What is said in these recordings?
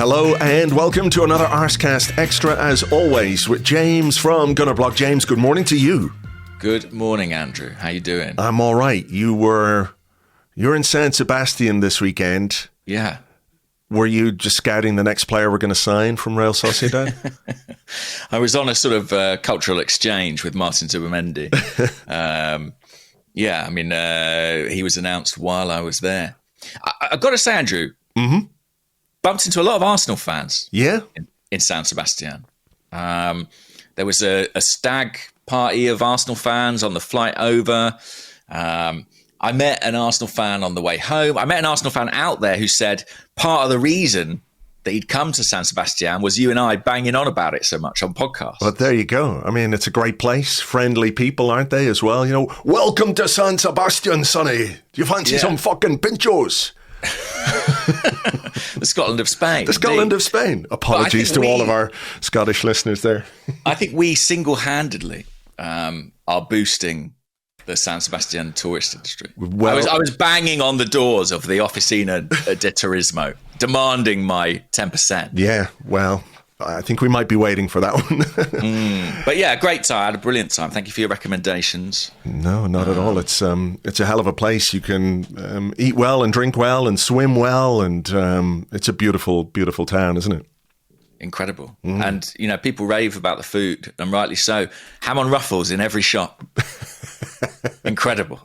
Hello and welcome to another Arsecast Extra, as always, with James from Gunnerblog. James, good morning to you. Good morning, Andrew. How you doing? I'm all right. You're in San Sebastian this weekend. Yeah. Were you just scouting the next player we're going to sign from Real Sociedad? I was on a sort of cultural exchange with Martin Zubimendi. He was announced while I was there. I've got to say, Andrew, bumped into a lot of Arsenal fans. Yeah, in San Sebastian. There was a stag party of Arsenal fans on the flight over. I met an Arsenal fan on the way home. I met an Arsenal fan out there who said part of the reason that he'd come to San Sebastian was you and I banging on about it so much on podcasts. But there you go. I mean, it's a great place. Friendly people, aren't they, as well? You know, welcome to San Sebastian, Sonny. Do you fancy some fucking pinchos? The Scotland of Spain. The Scotland of Spain. Apologies to all of our Scottish listeners there. I think we single-handedly are boosting the San Sebastian tourist industry. Well, I was banging on the doors of the Oficina de Turismo, demanding my 10%. Yeah, well, I think we might be waiting for that one. But yeah, great time. I had a brilliant time. Thank you for your recommendations. No, not at all. It's a hell of a place. You can eat well and drink well and swim well, and it's a beautiful, beautiful town, isn't it? Incredible. And, you know, people rave about the food, and rightly so. Ham on ruffles in every shop. Incredible.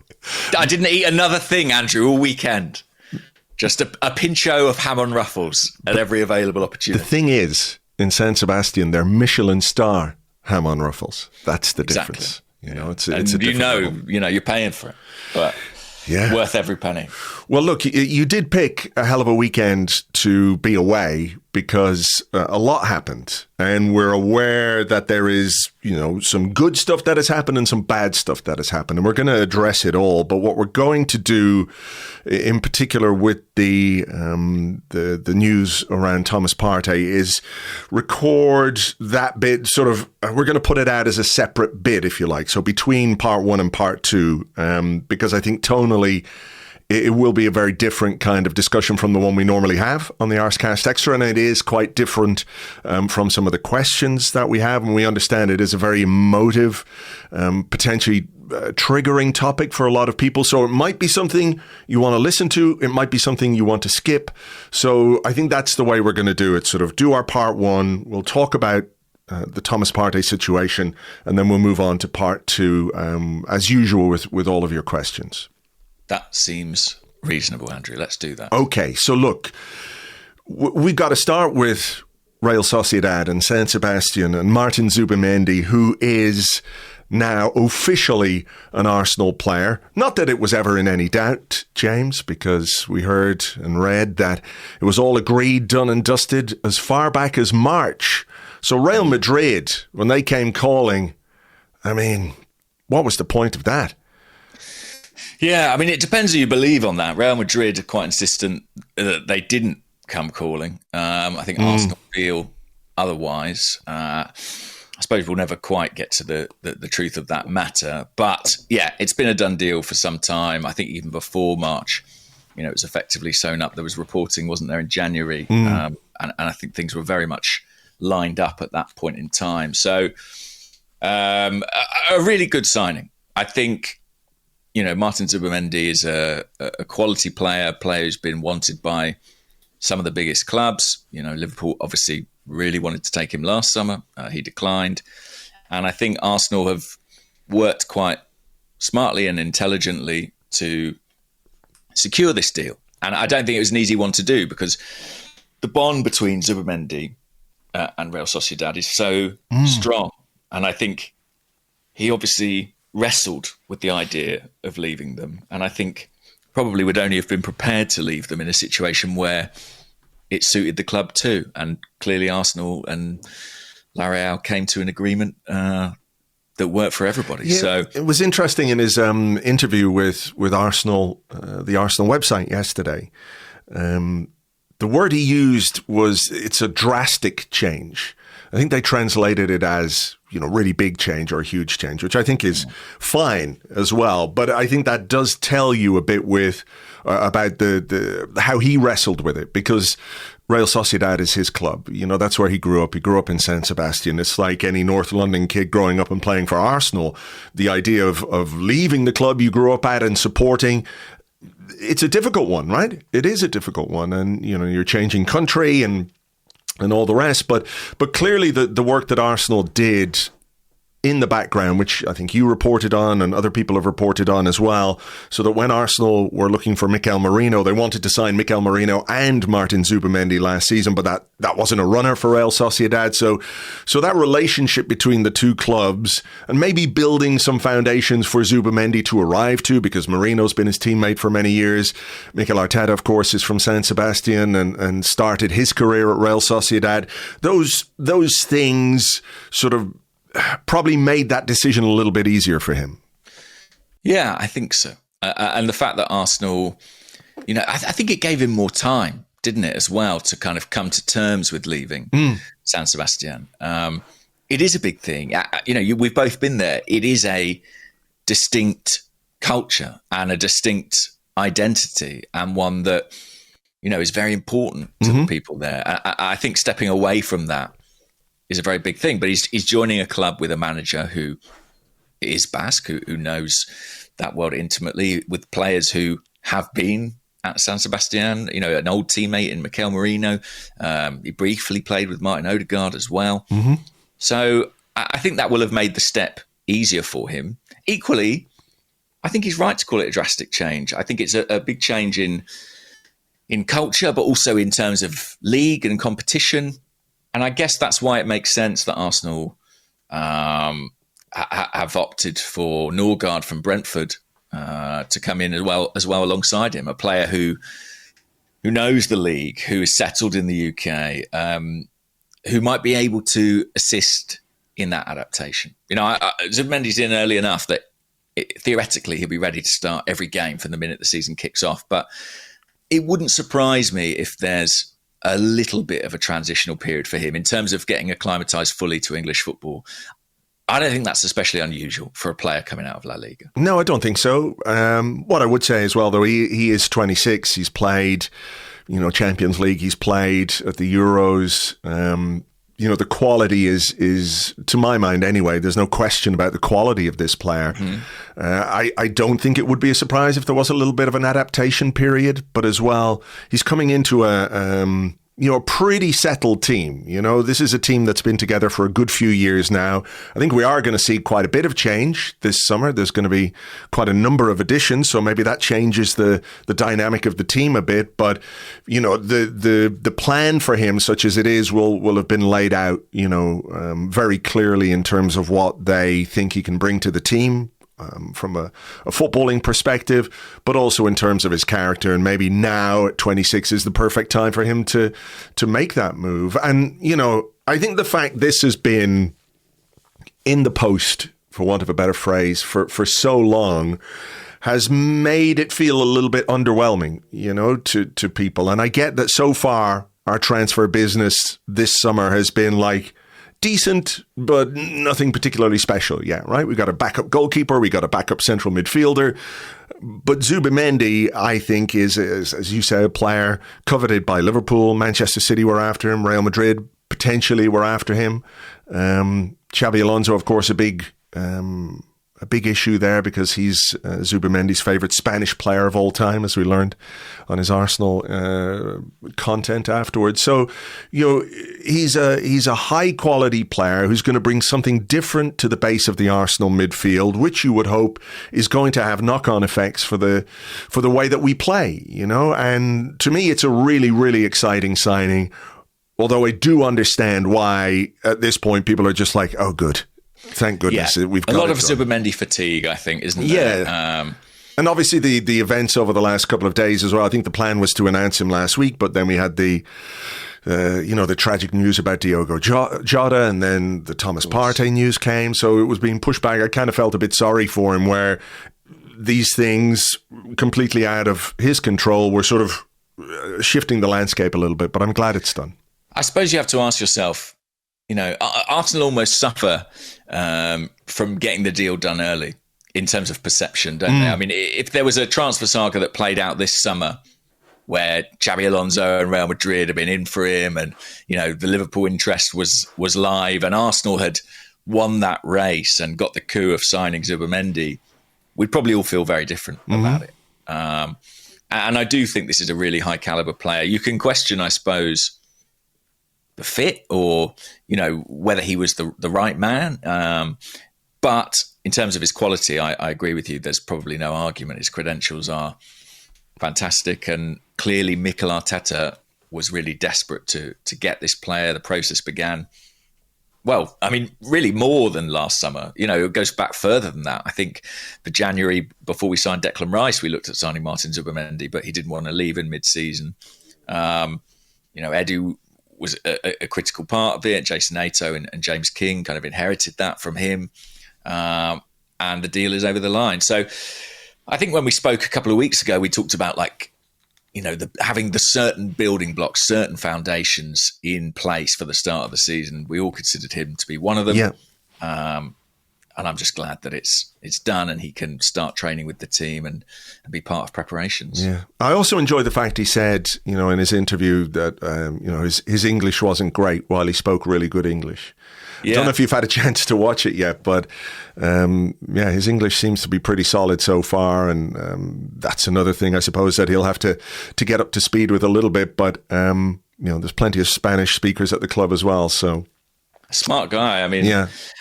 I didn't eat another thing, Andrew, all weekend. Just a pincho of ham on ruffles at every available opportunity. The thing is, in San Sebastian, they're Michelin star ham on ruffles. That's the difference. You know, it's a you're paying for it, but worth every penny. Well, look, you did pick a hell of a weekend to be away because a lot happened, and we're aware that there is, you know, some good stuff that has happened and some bad stuff that has happened, and we're going to address it all. But what we're going to do, in particular with the news around Thomas Partey, is record that bit. Sort of, we're going to put it out as a separate bit, if you like. So between part one and part two, because I think tonally, it will be a very different kind of discussion from the one we normally have on the Arsecast Extra, and it is quite different from some of the questions that we have, and we understand it is a very emotive, potentially triggering topic for a lot of people. So it might be something you want to listen to, it might be something you want to skip. So I think that's the way we're going to do it. Sort of do our part one, we'll talk about the Thomas Partey situation, and then we'll move on to part two, as usual with all of your questions. That seems reasonable, Andrew. Let's do that. Okay, so look, we've got to start with Real Sociedad and San Sebastian and Martin Zubimendi, who is now officially an Arsenal player. Not that it was ever in any doubt, James, because we heard and read that it was all agreed, done and dusted as far back as March. So Real Madrid, when they came calling, I mean, what was the point of that? Yeah, I mean, it depends who you believe on that. Real Madrid are quite insistent that they didn't come calling. I think Arsenal feel otherwise. I suppose we'll never quite get to the truth of that matter. But yeah, it's been a done deal for some time. I think even before March, you know, it was effectively sewn up. There was reporting, wasn't there, in January? And I think things were very much lined up at that point in time. So a really good signing. I think, you know, Martin Zubimendi is a quality player who's been wanted by some of the biggest clubs. You know, Liverpool obviously really wanted to take him last summer. He declined. And I think Arsenal have worked quite smartly and intelligently to secure this deal. And I don't think it was an easy one to do because the bond between Zubimendi and Real Sociedad is so strong. And I think he obviously wrestled with the idea of leaving them, and I think probably would only have been prepared to leave them in a situation where it suited the club too. And clearly Arsenal and La Real came to an agreement that worked for everybody. Yeah, so it was interesting in his interview with Arsenal, the Arsenal website yesterday. The word he used was, it's a drastic change. I think they translated it as, you know, really big change or a huge change, which I think is fine as well. But I think that does tell you a bit about the how he wrestled with it, because Real Sociedad is his club. You know, that's where he grew up. He grew up in San Sebastian. It's like any North London kid growing up and playing for Arsenal. The idea of leaving the club you grew up at and supporting, it's a difficult one, right? It is a difficult one. And, you know, you're changing country and all the rest. But clearly the work that Arsenal did in the background, which I think you reported on and other people have reported on as well, so that when Arsenal were looking for Mikel Merino, they wanted to sign Mikel Merino and Martin Zubimendi last season, but that wasn't a runner for Real Sociedad. So that relationship between the two clubs, and maybe building some foundations for Zubimendi to arrive to, because Merino's been his teammate for many years. Mikel Arteta, of course, is from San Sebastian and started his career at Real Sociedad. Those things sort of probably made that decision a little bit easier for him. Yeah, I think so. And the fact that Arsenal, you know, I think it gave him more time, didn't it, as well, to kind of come to terms with leaving San Sebastian. It is a big thing. You know, we've both been there. It is a distinct culture and a distinct identity, and one that, you know, is very important to the people there. I think stepping away from that is a very big thing, but he's joining a club with a manager who is Basque, who knows that world intimately, with players who have been at San Sebastian, you know, an old teammate in Mikel Merino. He briefly played with Martin Odegaard as well. So I think that will have made the step easier for him. Equally, I think he's right to call it a drastic change. I think it's a big change in culture, but also in terms of league and competition. And I guess that's why it makes sense that Arsenal have opted for Norgard from Brentford to come in as well alongside him, a player who knows the league, who is settled in the UK, who might be able to assist in that adaptation. You know, Zubimendi's in early enough that theoretically he'll be ready to start every game from the minute the season kicks off. But it wouldn't surprise me if there's a little bit of a transitional period for him in terms of getting acclimatized fully to English football. I don't think that's especially unusual for a player coming out of La Liga. No, I don't think so. What I would say as well, though, he is 26. He's played, you know, Champions League. He's played at the Euros. You know, the quality is, to my mind anyway, there's no question about the quality of this player. I don't think it would be a surprise if there was a little bit of an adaptation period, but as well, he's coming into a pretty settled team. You know, this is a team that's been together for a good few years now. I think we are going to see quite a bit of change this summer. There's going to be quite a number of additions, so maybe that changes the dynamic of the team a bit. But, you know, the plan for him, such as it is, will have been laid out, you know, very clearly in terms of what they think he can bring to the team. From a footballing perspective, but also in terms of his character. And maybe now at 26 is the perfect time for him to make that move. And, you know, I think the fact this has been in the post, for want of a better phrase, for so long has made it feel a little bit underwhelming, you know, to people. And I get that so far our transfer business this summer has been like, decent, but nothing particularly special yet, right? We got a backup goalkeeper, we got a backup central midfielder, but Zubimendi, I think, is, as you say, a player coveted by Liverpool. Manchester City were after him, Real Madrid potentially were after him. Xabi Alonso, of course, a big issue there because he's Zubimendi's favourite Spanish player of all time, as we learned on his Arsenal content afterwards. So, you know, he's a high quality player who's going to bring something different to the base of the Arsenal midfield, which you would hope is going to have knock-on effects for the way that we play, you know. And to me, it's a really, really exciting signing. Although I do understand why at this point people are just like, oh, good. Thank goodness we've got a lot of Zubimendi fatigue, I think, isn't there? Yeah. And obviously the events over the last couple of days as well. I think the plan was to announce him last week, but then we had the tragic news about Diogo Jota, and then the Thomas Partey news came. So it was being pushed back. I kind of felt a bit sorry for him, where these things completely out of his control were sort of shifting the landscape a little bit. But I'm glad it's done. I suppose you have to ask yourself, you know, Arsenal almost suffer from getting the deal done early in terms of perception, don't they? I mean, if there was a transfer saga that played out this summer where Xabi Alonso and Real Madrid had been in for him, and the Liverpool interest was live, and Arsenal had won that race and got the coup of signing Zubimendi, we'd probably all feel very different about it. And I do think this is a really high caliber player. You can question, I suppose, the fit or, whether he was the right man. But in terms of his quality, I agree with you. There's probably no argument. His credentials are fantastic. And clearly Mikel Arteta was really desperate to get this player. The process began, well, I mean, really more than last summer. It goes back further than that. I think for January, before we signed Declan Rice, we looked at signing Martin Zubimendi, but he didn't want to leave in mid-season. Edu was a critical part of it. Jason Nato and James King kind of inherited that from him. And the deal is over the line. So I think when we spoke a couple of weeks ago, we talked about having the certain building blocks, certain foundations in place for the start of the season. We all considered him to be one of them. Yeah. And I'm just glad that it's done and he can start training with the team and be part of preparations. Yeah. I also enjoy the fact he said, in his interview that, his English wasn't great while he spoke really good English. Yeah. I don't know if you've had a chance to watch it yet, but his English seems to be pretty solid so far. And that's another thing, I suppose, that he'll have to get up to speed with a little bit. But, there's plenty of Spanish speakers at the club as well. So a smart guy. I mean,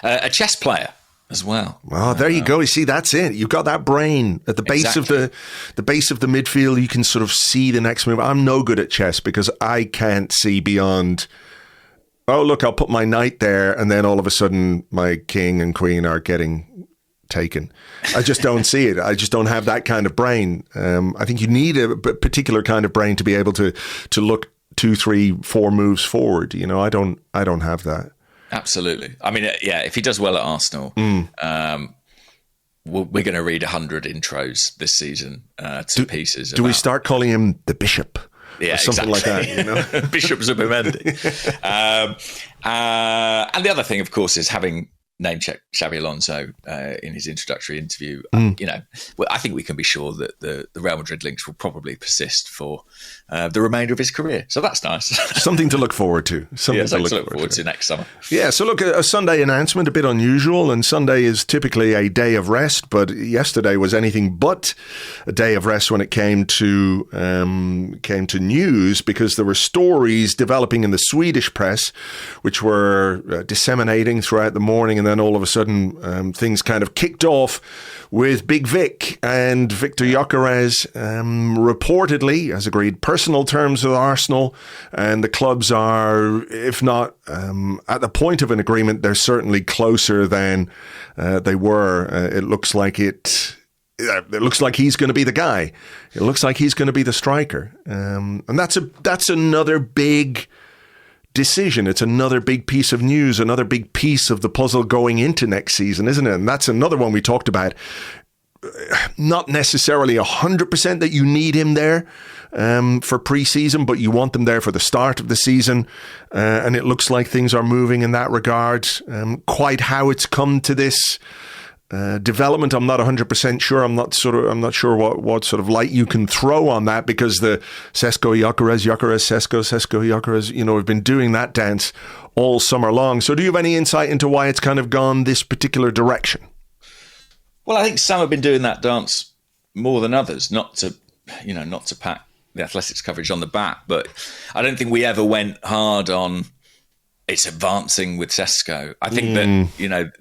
a chess player as well. Oh, there you go. You see, that's it. You've got that brain at the base of the base of the midfield. You can sort of see the next move. I'm no good at chess because I can't see beyond, oh, look, I'll put my knight there, and then all of a sudden my king and queen are getting taken. I just don't see it. I just don't have that kind of brain. I think you need a particular kind of brain to be able to look 2, 3, 4 moves forward. I don't have that. Absolutely. I mean, if he does well at Arsenal, we're going to read 100 intros this season to pieces. Do we start calling him the Bishop? Yeah, something exactly. Like that. Bishop Zubimendi. And the other thing, of course, is having named Xabi Alonso in his introductory interview. I think we can be sure that the Real Madrid links will probably persist for the remainder of his career. So that's nice. Something to look forward to. Something to look forward to next summer. Yeah, so look, a Sunday announcement, a bit unusual, and Sunday is typically a day of rest, but yesterday was anything but a day of rest when it came to news, because there were stories developing in the Swedish press which were disseminating throughout the morning, and then all of a sudden things kind of kicked off with Big Vic and Viktor Gyokeres reportedly, as agreed, personal terms with Arsenal, and the clubs are, if not at the point of an agreement, they're certainly closer than they were. It looks like he's going to be the guy. It looks like he's going to be the striker, and that's another big decision. It's another big piece of news, another big piece of the puzzle going into next season, isn't it? And that's another one we talked about. Not necessarily 100% that you need him there for pre-season, but you want them there for the start of the season. And it looks like things are moving in that regard. Quite how it's come to this development, I'm not 100% sure. I'm not sure what sort of light you can throw on that, because the Sesko Gyokeres, Sesko Gyokeres, we've been doing that dance all summer long. So do you have any insight into why it's kind of gone this particular direction? Well, I think some have been doing that dance more than others, not to pat the athletics coverage on the back, but I don't think we ever went hard on it's advancing with Sesko. I think that,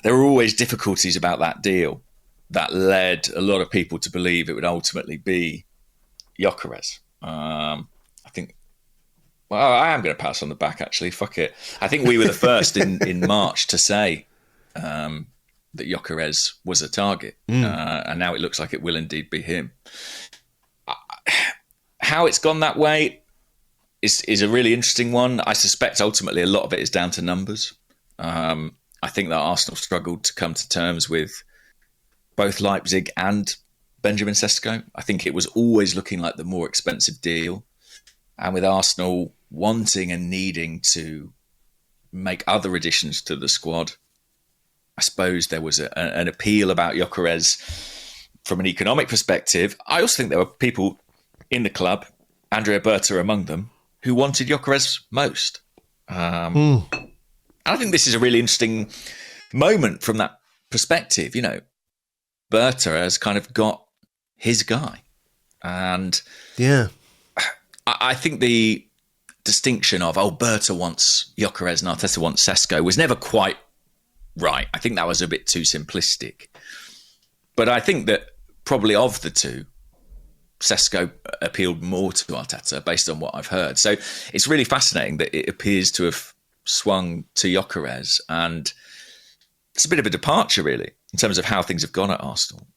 there were always difficulties about that deal that led a lot of people to believe it would ultimately be Gyokeres. I am going to pass on the back, actually. Fuck it. I think we were the first in March to say that Gyokeres was a target. And now it looks like it will indeed be him. How it's gone that way is a really interesting one. I suspect ultimately a lot of it is down to numbers. I think that Arsenal struggled to come to terms with both Leipzig and Benjamin Sesko. I think it was always looking like the more expensive deal. And with Arsenal wanting and needing to make other additions to the squad, I suppose there was an appeal about Gyokeres from an economic perspective, I also think there were people in the club, Andrea Berta among them, who wanted Gyokeres most. I think this is a really interesting moment from that perspective. You know, Berta has kind of got his guy. And I think the distinction of, Berta wants Gyokeres and Arteta wants Sesko was never quite right. I think that was a bit too simplistic. But I think that probably of the two, Sesko appealed more to Arteta based on what I've heard. So it's really fascinating that it appears to have swung to Gyokeres, and it's a bit of a departure, really, in terms of how things have gone at Arsenal.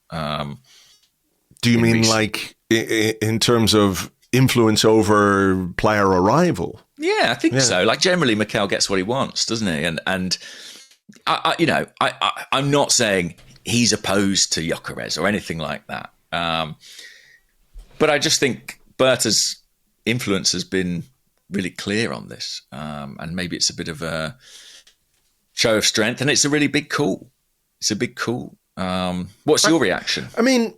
Do you mean like in terms of influence over player arrival? Yeah, I think so. Like generally, Mikel gets what he wants, doesn't he? And I'm not saying he's opposed to Gyokeres or anything like that. But I just think Berta's influence has been really clear on this. And maybe it's a bit of a show of strength, and it's a really big call. It's a big call. What's your reaction? I mean,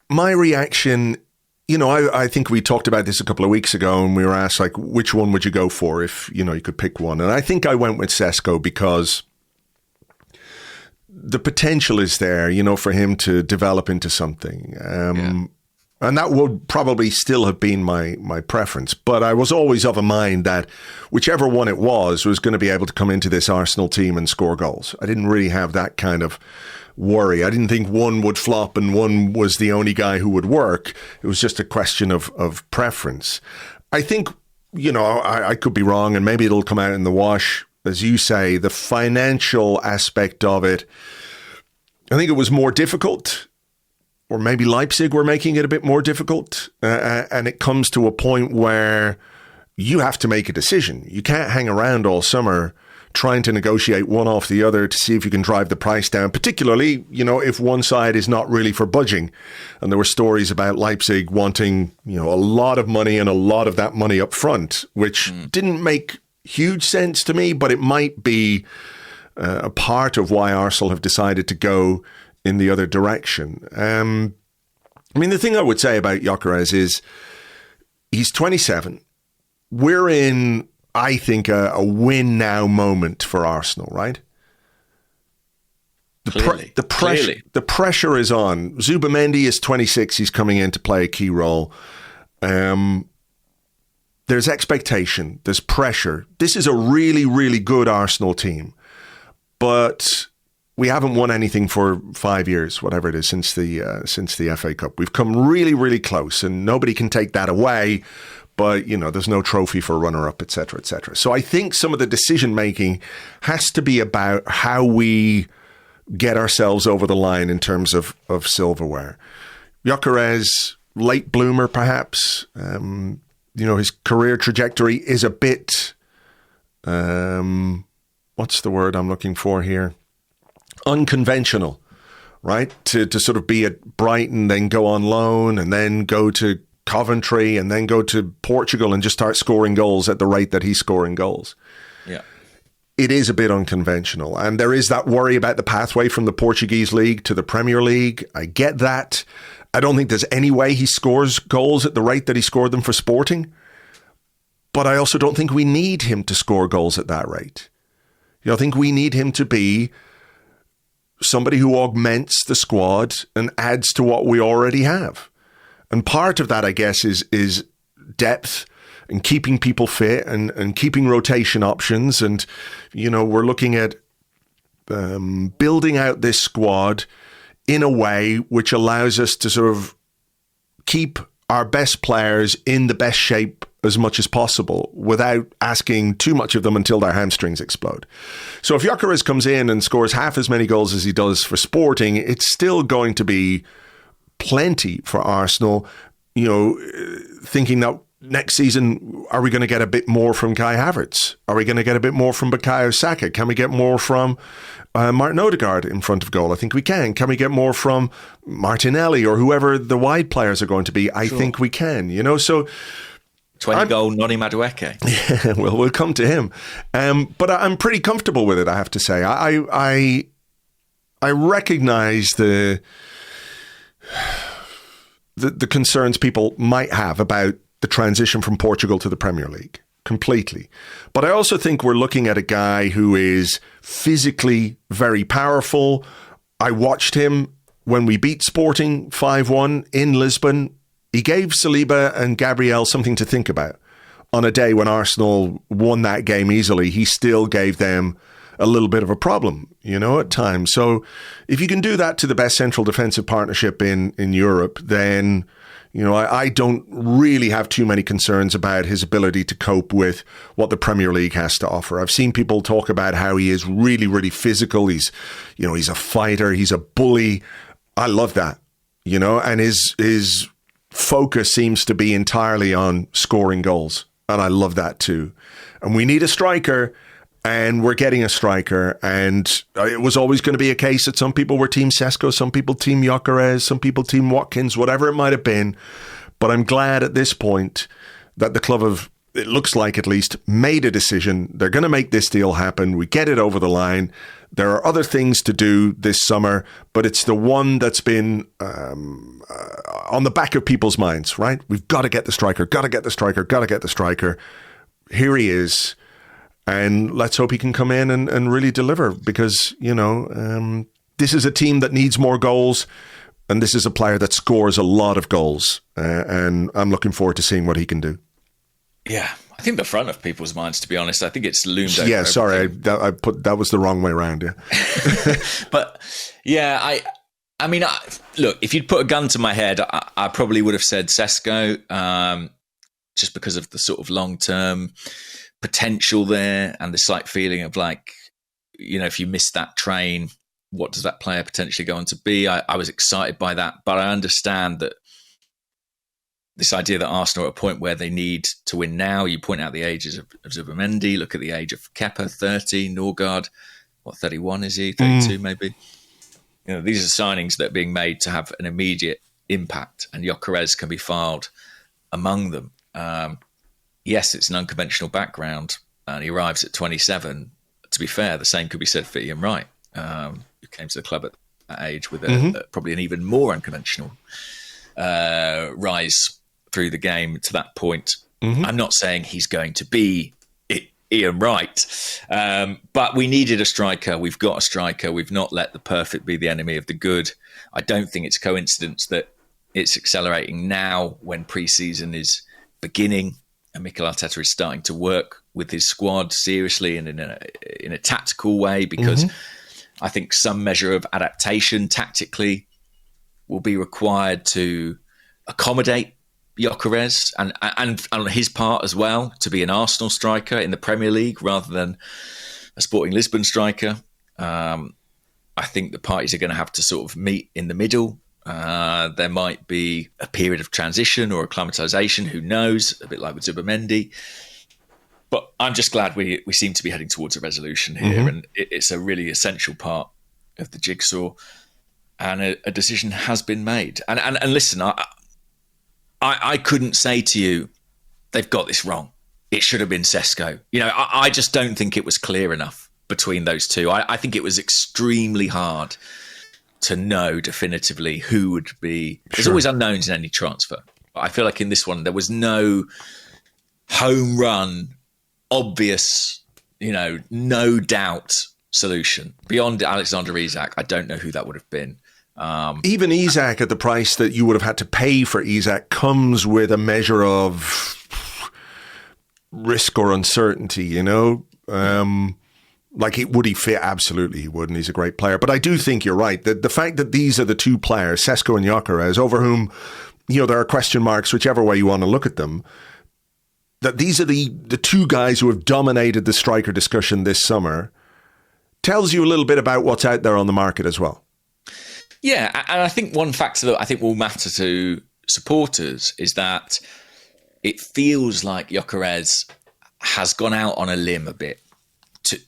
my reaction, I think we talked about this a couple of weeks ago, and we were asked, like, which one would you go for if, you could pick one? And I think I went with Sesko because the potential is there, for him to develop into something. And that would probably still have been my preference. But I was always of a mind that whichever one it was going to be able to come into this Arsenal team and score goals. I didn't really have that kind of worry. I didn't think one would flop and one was the only guy who would work. It was just a question of preference. I think, I could be wrong, and maybe it'll come out in the wash. As you say, the financial aspect of it, I think it was more difficult. Or maybe Leipzig were making it a bit more difficult. And it comes to a point where you have to make a decision. You can't hang around all summer trying to negotiate one off the other to see if you can drive the price down, particularly, if one side is not really for budging. And there were stories about Leipzig wanting, a lot of money and a lot of that money up front, which didn't make huge sense to me, but it might be a part of why Arsenal have decided to go in the other direction. The thing I would say about Gyokeres is he's 27. We're in, I think, a win now moment for Arsenal, right? The pressure is on. Zubimendi is 26. He's coming in to play a key role. There's expectation. There's pressure. This is a really, really good Arsenal team. But we haven't won anything for 5 years, whatever it is, since the FA Cup. We've come really, really close, and nobody can take that away. But, there's no trophy for runner-up, et cetera, et cetera. So I think some of the decision-making has to be about how we get ourselves over the line in terms of silverware. Gyokeres, late bloomer, perhaps. His career trajectory is a bit... what's the word I'm looking for here? Unconventional, right? To sort of be at Brighton, then go on loan, and then go to Coventry, and then go to Portugal and just start scoring goals at the rate that he's scoring goals. Yeah. It is a bit unconventional. And there is that worry about the pathway from the Portuguese league to the Premier League. I get that. I don't think there's any way he scores goals at the rate that he scored them for Sporting. But I also don't think we need him to score goals at that rate. I think we need him to be somebody who augments the squad and adds to what we already have. And part of that, I guess, is depth and keeping people fit and keeping rotation options. And, we're looking at building out this squad in a way which allows us to sort of keep our best players in the best shape as much as possible without asking too much of them until their hamstrings explode. So if Gyokeres comes in and scores half as many goals as he does for Sporting, it's still going to be plenty for Arsenal, thinking that next season, are we going to get a bit more from Kai Havertz? Are we going to get a bit more from Bukayo Saka? Can we get more from Martin Odegaard in front of goal? I think we can. Can we get more from Martinelli or whoever the wide players are going to be? I think we can, so... 20-goal Noni Madueke. Yeah, well, we'll come to him. But I'm pretty comfortable with it, I have to say. I recognise the the concerns people might have about the transition from Portugal to the Premier League. Completely. But I also think we're looking at a guy who is physically very powerful. I watched him when we beat Sporting 5-1 in Lisbon. He gave Saliba and Gabriel something to think about. On a day when Arsenal won that game easily, he still gave them a little bit of a problem, at times. So if you can do that to the best central defensive partnership in Europe, then I don't really have too many concerns about his ability to cope with what the Premier League has to offer. I've seen people talk about how he is really, really physical. He's a fighter. He's a bully. I love that, and his focus seems to be entirely on scoring goals. And I love that too. And we need a striker, and we're getting a striker. And it was always going to be a case that some people were Team Sesko, some people Team Gyokeres, some people Team Watkins, whatever it might have been. But I'm glad at this point that the club have, it looks like at least, made a decision. They're going to make this deal happen. We get it over the line. There are other things to do this summer, but it's the one that's been on the back of people's minds, right? We've got to get the striker, got to get the striker, got to get the striker. Here he is. And let's hope he can come in and really deliver because, this is a team that needs more goals. And this is a player that scores a lot of goals. And I'm looking forward to seeing what he can do. Yeah. I think the front of people's minds, to be honest, I think it's loomed over. Yeah, sorry, I put that was the wrong way around. Yeah, but yeah, I mean, look, if you'd put a gun to my head, I probably would have said Sesko, just because of the sort of long-term potential there and the slight feeling of like, if you miss that train, what does that player potentially go on to be? I was excited by that, but I understand that. This idea that Arsenal are at a point where they need to win now. You point out the ages of Zubimendi. Look at the age of Kepa, 30. Norgard, 31 is he? 32 maybe. These are signings that are being made to have an immediate impact, and Gyokeres can be filed among them. Yes, it's an unconventional background, and he arrives at 27. To be fair, the same could be said for Ian Wright, who came to the club at that age with probably an even more unconventional rise through the game to that point. I'm not saying he's going to be Ian Wright, but we needed a striker. We've got a striker. We've not let the perfect be the enemy of the good. I don't think it's coincidence that it's accelerating now when pre-season is beginning and Mikel Arteta is starting to work with his squad seriously and in a tactical way, because I think some measure of adaptation tactically will be required to accommodate Gyokeres and on his part as well, to be an Arsenal striker in the Premier League rather than a Sporting Lisbon striker. I think the parties are going to have to sort of meet in the middle. There might be a period of transition or acclimatization, who knows, a bit like with Zubimendi. But I'm just glad we seem to be heading towards a resolution here, and it's a really essential part of the jigsaw. And a decision has been made. And listen, I couldn't say to you, they've got this wrong. It should have been Sesko. I just don't think it was clear enough between those two. I think it was extremely hard to know definitively who would be. There's always unknowns in any transfer. But I feel like in this one, there was no home run, obvious, no doubt solution. Beyond Alexander Isak, I don't know who that would have been. Even Isak, at the price that you would have had to pay for Isak, comes with a measure of risk or uncertainty, would he fit? Absolutely he would, and he's a great player. But I do think you're right. The fact that these are the two players, Sesko and Gyokeres, over whom, there are question marks, whichever way you want to look at them, that these are the two guys who have dominated the striker discussion this summer, tells you a little bit about what's out there on the market as well. Yeah, and I think one factor that I think will matter to supporters is that it feels like Gyokeres has gone out on a limb a bit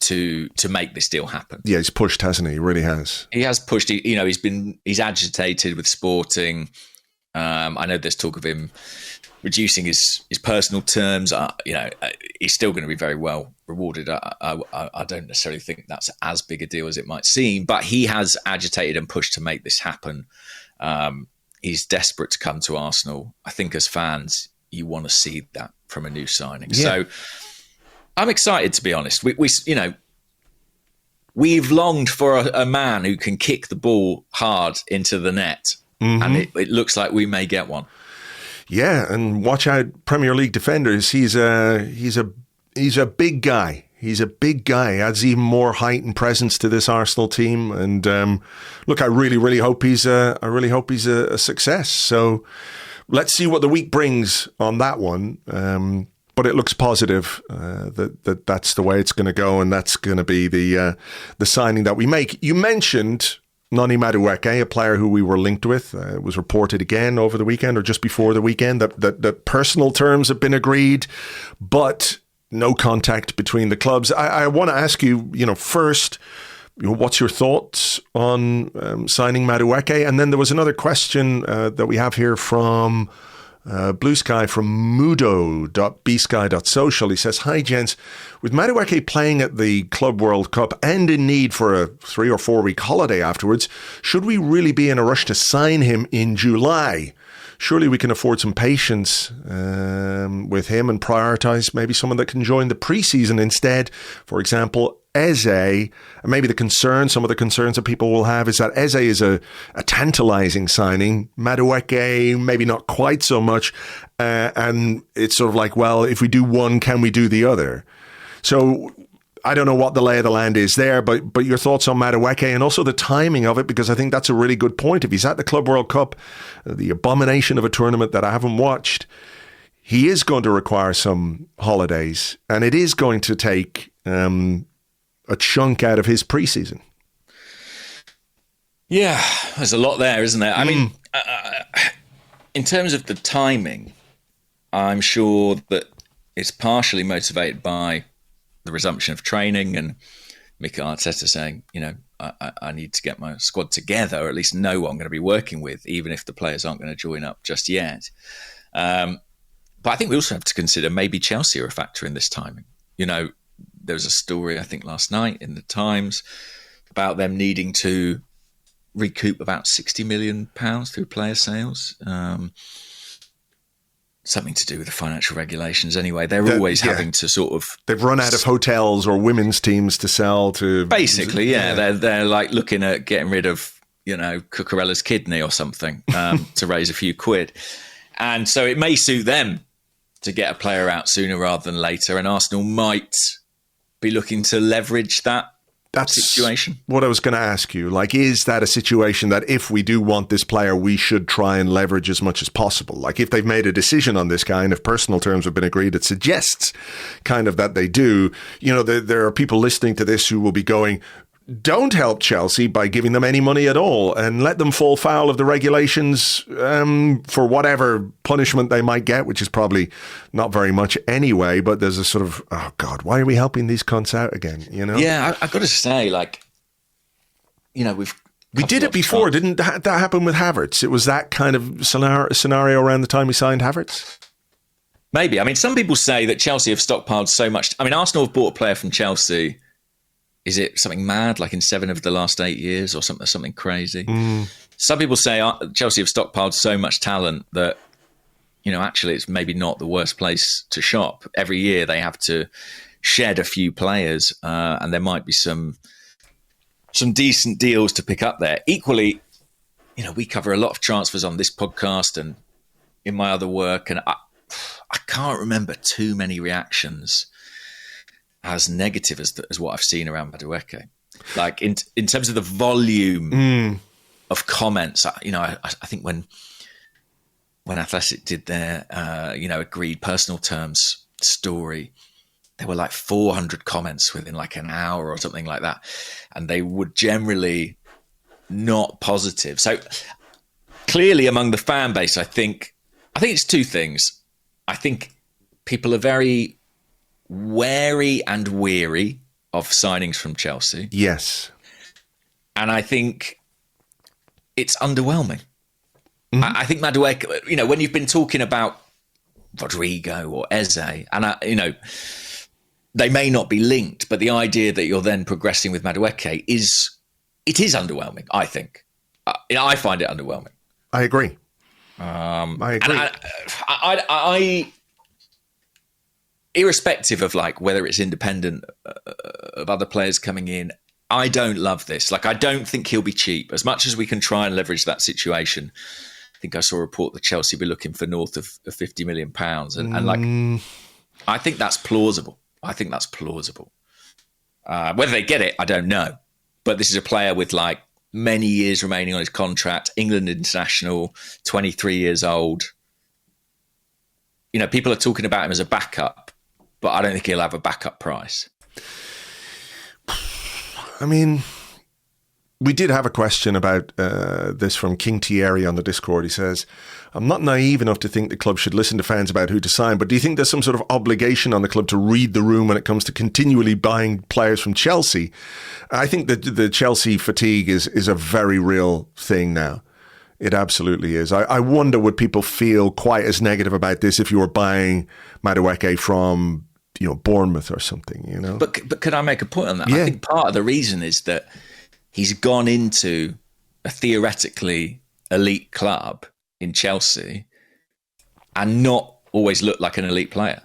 to make this deal happen. Yeah, he's pushed, hasn't he? He really has. He has pushed. He's agitated with Sporting. I know there's talk of him reducing his personal terms. He's still going to be very well rewarded. I don't necessarily think that's as big a deal as it might seem, but he has agitated and pushed to make this happen. he's desperate to come to Arsenal. I think as fans, you want to see that from a new signing. Yeah. So I'm excited, to be honest. We've longed for a man who can kick the ball hard into the net, and it looks like we may get one. Yeah, and watch out, Premier League defenders. He's a big guy. He's a big guy. Adds even more height and presence to this Arsenal team. And look, I really hope he's a success. So let's see what the week brings on that one. But it looks positive that's the way it's going to go, and that's going to be the signing that we make. You mentioned Noni Madueke, a player who we were linked with. It was reported again over the weekend or just before the weekend that personal terms have been agreed, but no contact between the clubs. I want to ask you, first, what's your thoughts on signing Madueke? And then there was another question that we have here from Blue Sky, from mudo.bsky.social. He says, "Hi, gents. With Madueke playing at the Club World Cup and in need for a 3 or 4 week holiday afterwards, should we really be in a rush to sign him in July? Surely we can afford some patience with him and prioritise maybe someone that can join the pre-season instead. For example, Eze." And maybe some of the concerns that people will have is that Eze is a tantalising signing. Madueke, maybe not quite so much. And it's sort of like, well, if we do one, can we do the other? So I don't know what the lay of the land is there, but your thoughts on Madueke and also the timing of it, because I think that's a really good point. If he's at the Club World Cup, the abomination of a tournament that I haven't watched, he is going to require some holidays, and it is going to take a chunk out of his preseason. Yeah, there's a lot there, isn't there? I mean, in terms of the timing, I'm sure that it's partially motivated by the resumption of training and Mikel Arteta saying, I need to get my squad together, or at least know what I'm going to be working with, even if the players aren't going to join up just yet. But I think we also have to consider maybe Chelsea are a factor in this timing. There was a story, I think, last night in the Times about them needing to recoup about £60 million through player sales. Something to do with the financial regulations anyway. They're always having to sort of... They've run out of hotels or women's teams to sell to... Basically, yeah. They're like looking at getting rid of, Cucurella's kidney or something to raise a few quid. And so it may suit them to get a player out sooner rather than later. And Arsenal might be looking to leverage that situation. What I was going to ask you. Like, is that a situation that if we do want this player, we should try and leverage as much as possible? Like, if they've made a decision on this guy and if personal terms have been agreed, it suggests kind of that they do. There are people listening to this who will be going, don't help Chelsea by giving them any money at all and let them fall foul of the regulations for whatever punishment they might get, which is probably not very much anyway. But there's a sort of, oh God, why are we helping these cunts out again? Yeah, I've got to say, we did it before. Didn't that happen with Havertz? It was that kind of scenario around the time we signed Havertz. Maybe. I mean, some people say that Chelsea have stockpiled so much. I mean, Arsenal have bought a player from Chelsea. Is it something mad, like in 7 of the last 8 years or something crazy? Some people say Chelsea have stockpiled so much talent that, actually it's maybe not the worst place to shop. Every year they have to shed a few players and there might be some decent deals to pick up there. Equally, we cover a lot of transfers on this podcast and in my other work, and I can't remember too many reactions as negative as what I've seen around Madueke. Like in terms of the volume of comments, I think when Athletic did their agreed personal terms story, there were like 400 comments within like an hour or something like that, and they were generally not positive. So clearly among the fan base, I think it's two things. I think people are very wary and weary of signings from Chelsea. Yes. And I think it's underwhelming. I think Madueke, when you've been talking about Rodrigo or Eze, and they may not be linked, but the idea that you're then progressing with Madueke is underwhelming, I think. I find it underwhelming. I agree. I agree. And I irrespective of like whether it's independent of other players coming in, I don't love this. Like, I don't think he'll be cheap. As much as we can try and leverage that situation, I think I saw a report that Chelsea be looking for north of £50 million, and like, I think that's plausible. Whether they get it, I don't know. But this is a player with like many years remaining on his contract, England international, 23 years old. You know, people are talking about him as a backup, but I don't think he'll have a backup price. I mean, we did have a question about this from King Thierry on the Discord. He says, I'm not naive enough to think the club should listen to fans about who to sign, but do you think there's some sort of obligation on the club to read the room when it comes to continually buying players from Chelsea? I think that the Chelsea fatigue is a very real thing now. It absolutely is. I wonder, would people feel quite as negative about this if you were buying Madueke from, you know, Bournemouth or something, you know? But could I make a point on that? Yeah. I think part of the reason is that he's gone into a theoretically elite club in Chelsea and not always looked like an elite player.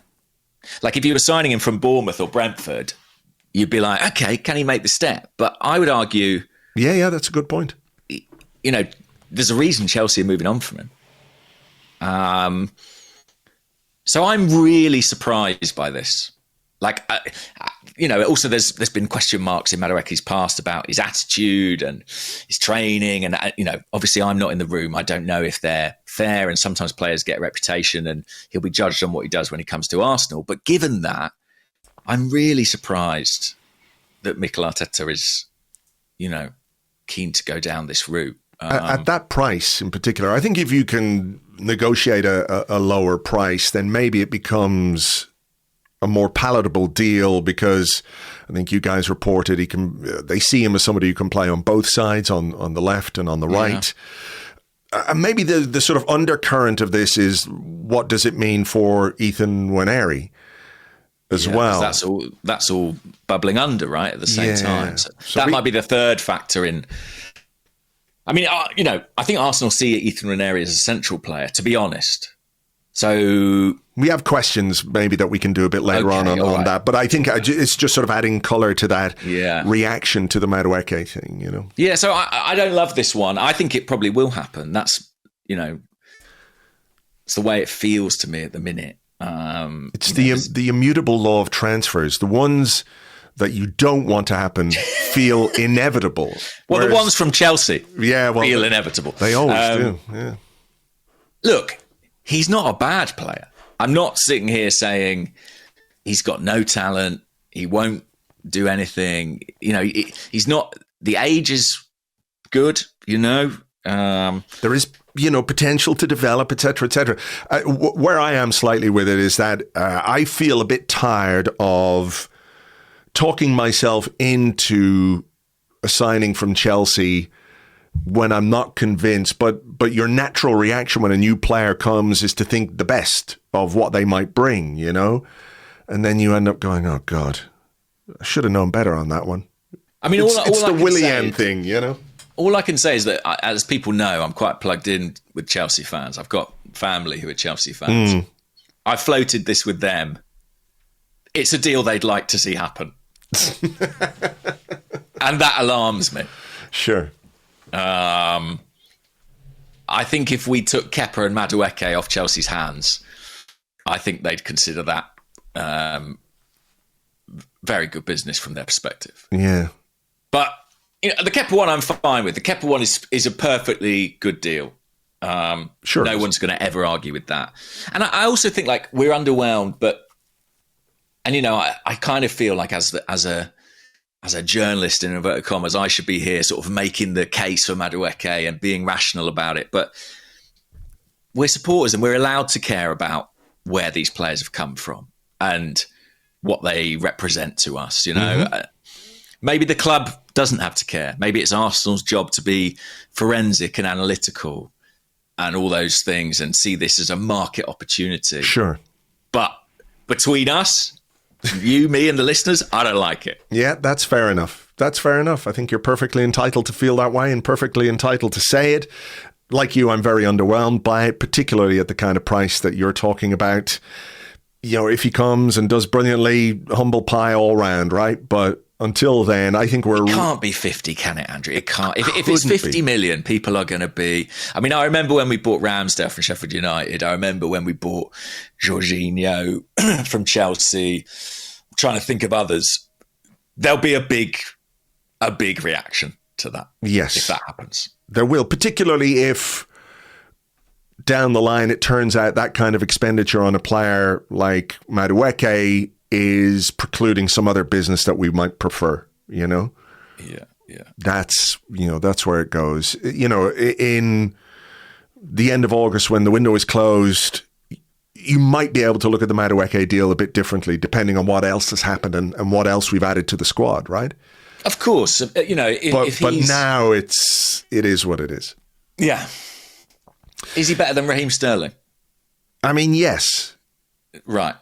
Like, if you were signing him from Bournemouth or Brentford, you'd be like, okay, can he make the step? But I would argue... Yeah, that's a good point. You know, there's a reason Chelsea are moving on from him. So I'm really surprised by this. Like, you know, also there's been question marks in Madueke's past about his attitude and his training. And, you know, obviously I'm not in the room. I don't know if they're fair. And sometimes players get a reputation and he'll be judged on what he does when he comes to Arsenal. But given that, I'm really surprised that Mikel Arteta is, you know, keen to go down this route. At that price in particular, I think if you can negotiate a lower price, then maybe it becomes a more palatable deal, because I think you guys reported they see him as somebody who can play on both sides, on the left and on the right. And maybe the sort of undercurrent of this is, what does it mean for Ethan Nwaneri as well? That's all bubbling under, right, at the same time. So that might be the third factor in. I mean, you know, I think Arsenal see Ethan Nwaneri as a central player, to be honest. So we have questions maybe that we can do a bit later on that. But I think it's just sort of adding colour to that reaction to the Madueke thing, you know? Yeah, so I don't love this one. I think it probably will happen. That's, you know, it's the way it feels to me at the minute. It's the immutable law of transfers. The ones that you don't want to happen feel inevitable. Well, the ones from Chelsea feel inevitable. They always do, yeah. Look, he's not a bad player. I'm not sitting here saying he's got no talent, he won't do anything. You know, he's not... The age is good, you know. There is, you know, potential to develop, et cetera, et cetera. Where I am slightly with it is that I feel a bit tired of talking myself into a signing from Chelsea when I'm not convinced, but your natural reaction when a new player comes is to think the best of what they might bring, you know? And then you end up going, oh, God, I should have known better on that one. I mean, it's the Willian thing, you know? All I can say is that, as people know, I'm quite plugged in with Chelsea fans. I've got family who are Chelsea fans. I floated this with them. It's a deal they'd like to see happen. And that alarms me. Sure. I think if we took Kepa and Madueke off Chelsea's hands, I think they'd consider that very good business from their perspective. Yeah. But you know, the Kepa one I'm fine with. The Kepa one is a perfectly good deal. Sure. No one's going to ever argue with that. And I also think, like, we're underwhelmed, and you know, I kind of feel like as a journalist, in inverted commas, I should be here sort of making the case for Madueke and being rational about it. But we're supporters and we're allowed to care about where these players have come from and what they represent to us. You know, maybe the club doesn't have to care. Maybe it's Arsenal's job to be forensic and analytical and all those things and see this as a market opportunity. Sure. But between us, you, me, and the listeners, I don't like it. Yeah, that's fair enough. I think you're perfectly entitled to feel that way and perfectly entitled to say it. like you, I'm very underwhelmed by it, particularly at the kind of price that you're talking about. You know, if he comes and does brilliantly, humble pie all round, right? But until then, I think It can't be 50, can it, Andrew? It can't. If it's 50 million, people are going to be... I mean, I remember when we bought Ramsdale from Sheffield United. I remember when we bought Jorginho from Chelsea. I'm trying to think of others. There'll be a big reaction to that. Yes. If that happens. There will, particularly if down the line it turns out that kind of expenditure on a player like Madueke is precluding some other business that we might prefer, you know? Yeah. That's where it goes. You know, in the end of August when the window is closed, you might be able to look at the Madueke deal a bit differently depending on what else has happened and what else we've added to the squad, right? Of course, you know, but now it is what it is. Yeah. Is he better than Raheem Sterling? I mean, yes. Right.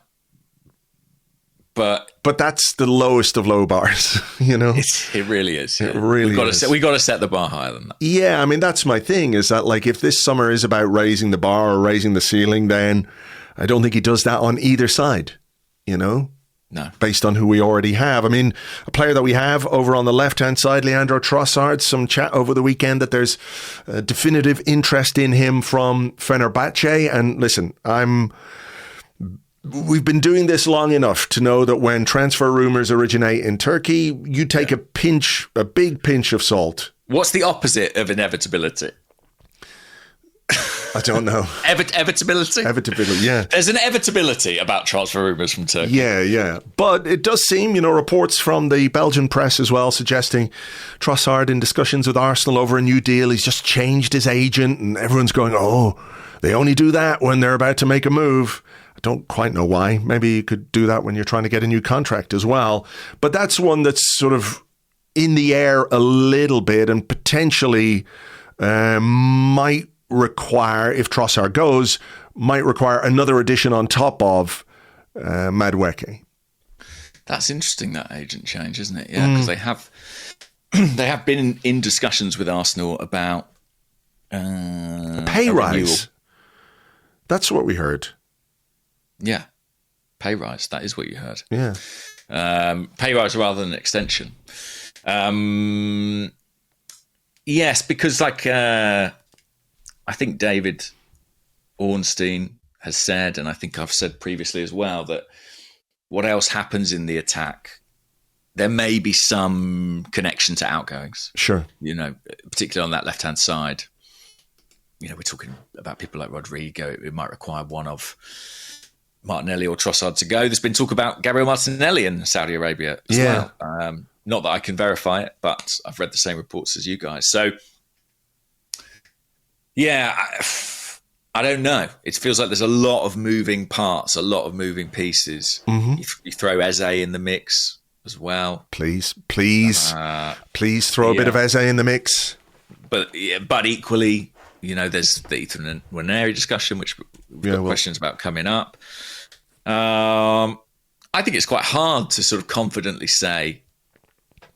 But that's the lowest of low bars, you know? It really is. It really is. We've got to set the bar higher than that. Yeah, I mean, that's my thing, is that, like, if this summer is about raising the bar or raising the ceiling, then I don't think he does that on either side, you know? No. Based on who we already have. I mean, a player that we have over on the left-hand side, Leandro Trossard, some chat over the weekend that there's a definitive interest in him from Fenerbahce. And listen, we've been doing this long enough to know that when transfer rumours originate in Turkey, you take a big pinch of salt. What's the opposite of inevitability? I don't know. Evitability? Evitability, yeah. There's an evitability about transfer rumours from Turkey. Yeah. But it does seem, you know, reports from the Belgian press as well suggesting Trossard in discussions with Arsenal over a new deal. He's just changed his agent and everyone's going, oh, they only do that when they're about to make a move. I don't quite know why. Maybe you could do that when you're trying to get a new contract as well. But that's one that's sort of in the air a little bit and potentially might require, if Trossard goes, might require another addition on top of Madueke. That's interesting, that agent change, isn't it? Yeah, because they have been in discussions with Arsenal about a pay rise. That's what we heard. Yeah, pay rise. That is what you heard. Yeah, pay rise rather than an extension. Yes, because like. I think David Ornstein has said, and I think I've said previously as well, that what else happens in the attack, there may be some connection to outgoings. Sure. You know, particularly on that left-hand side. You know, we're talking about people like Rodrigo. It might require one of Martinelli or Trossard to go. There's been talk about Gabriel Martinelli in Saudi Arabia as well. Not that I can verify it, but I've read the same reports as you guys. So, yeah, I don't know. It feels like there's a lot of moving parts, a lot of moving pieces. Mm-hmm. You throw Eze in the mix as well. Please throw a bit of Eze in the mix. But equally, you know, there's the Ethan Nwaneri discussion, which we've got questions about coming up. I think it's quite hard to sort of confidently say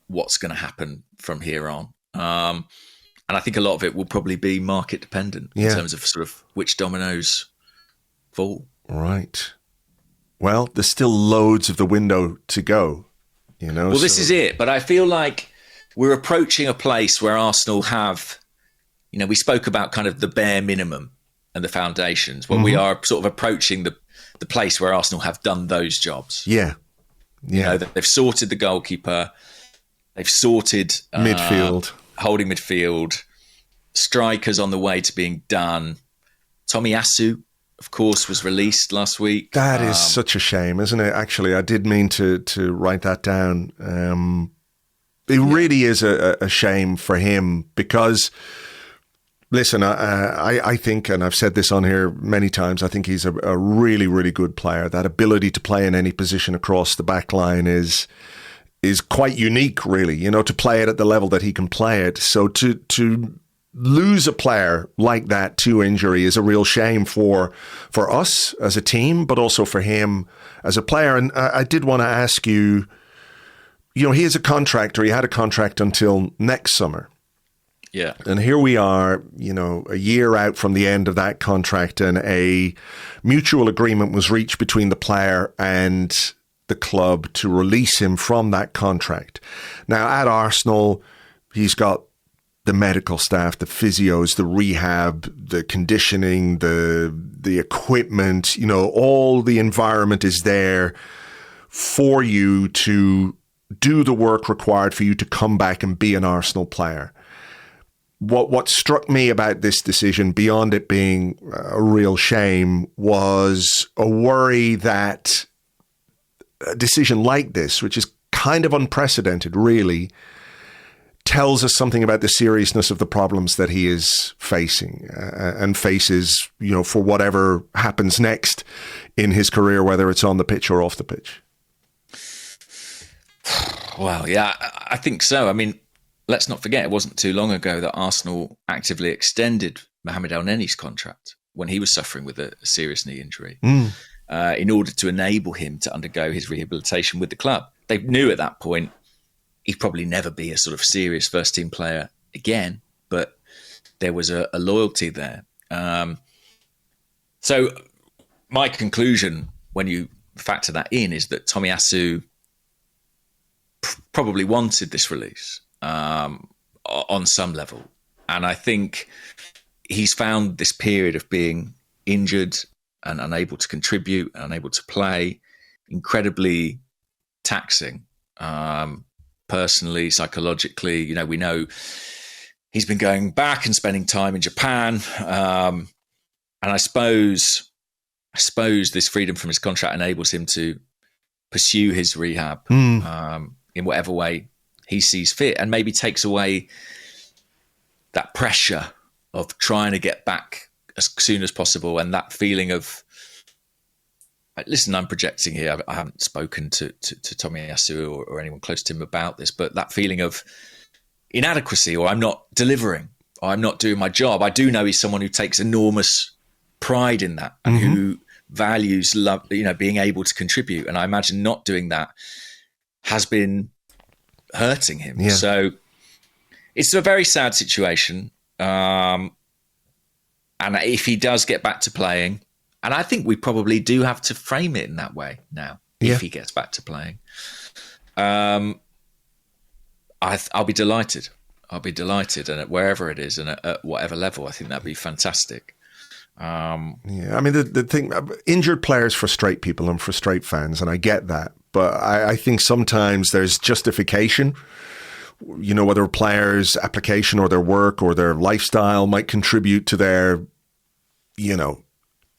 what's going to happen from here on. And I think a lot of it will probably be market dependent in terms of sort of which dominoes fall. Right. Well, there's still loads of the window to go, you know. Well, this is it. But I feel like we're approaching a place where Arsenal have, you know, we spoke about kind of the bare minimum and the foundations. Well, we are sort of approaching the place where Arsenal have done those jobs. Yeah. You know, they've sorted the goalkeeper. They've sorted midfield. Holding midfield, strikers on the way to being done. Tomiyasu, of course, was released last week. That is such a shame, isn't it? Actually, I did mean to write that down. It really is a shame for him because, listen, I think, and I've said this on here many times, I think he's a really, really good player. That ability to play in any position across the back line is quite unique, really, you know, to play it at the level that he can play it. So to lose a player like that to injury is a real shame for us as a team, but also for him as a player. And I did want to ask you, you know, he has a contract, or he had a contract until next summer. Yeah. And here we are, a year out from the end of that contract, and a mutual agreement was reached between the player and the club to release him from that contract. Now, at Arsenal, he's got the medical staff, the physios, the rehab, the conditioning, the equipment, all the environment is there for you to do the work required for you to come back and be an Arsenal player. What struck me about this decision, beyond it being a real shame, was a worry that a decision like this, which is kind of unprecedented, really, tells us something about the seriousness of the problems that he is facing and faces, for whatever happens next in his career, whether it's on the pitch or off the pitch. Well, yeah, I think so. I mean, let's not forget, it wasn't too long ago that Arsenal actively extended Mohamed El-Neni's contract when he was suffering with a serious knee injury in order to enable him to undergo his rehabilitation with the club. They knew at that point he'd probably never be a sort of serious first-team player again, but there was a loyalty there. So my conclusion, when you factor that in, is that Tomiyasu probably wanted this release on some level. And I think he's found this period of being injured and unable to contribute and unable to play incredibly taxing, personally, psychologically. We know he's been going back and spending time in Japan. And I suppose this freedom from his contract enables him to pursue his rehab in whatever way he sees fit, and maybe takes away that pressure of trying to get back as soon as possible, and that feeling of, listen, I'm projecting here. I haven't spoken to Tomiyasu or anyone close to him about this, but that feeling of inadequacy, or I'm not delivering, or I'm not doing my job. I do know he's someone who takes enormous pride in that and who values love, being able to contribute. And I imagine not doing that has been hurting him. Yeah. So it's a very sad situation. And if he does get back to playing, and I think we probably do have to frame it in that way now, if he gets back to playing, I'll be delighted. I'll be delighted. And at wherever it is and at whatever level, I think that'd be fantastic. I mean, the thing, injured players frustrate people and frustrate fans, and I get that. But I think sometimes there's justification, whether a player's application or their work or their lifestyle might contribute to their,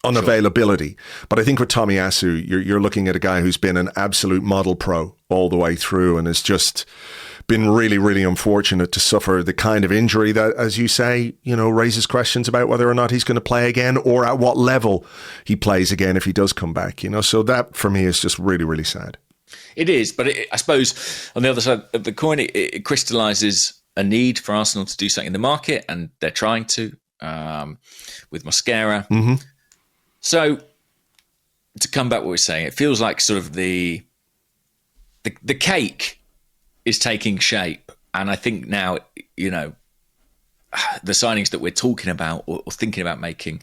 unavailability. Sure. But I think with Tomiyasu, you're looking at a guy who's been an absolute model pro all the way through and has just been really, really unfortunate to suffer the kind of injury that, as you say, raises questions about whether or not he's going to play again or at what level he plays again if he does come back, So that, for me, is just really, really sad. It is, but I suppose on the other side of the coin, it crystallises a need for Arsenal to do something in the market, and they're trying to with Mosquera. Mm-hmm. So to come back to what we're saying, it feels like sort of the cake is taking shape. And I think now, the signings that we're talking about or thinking about making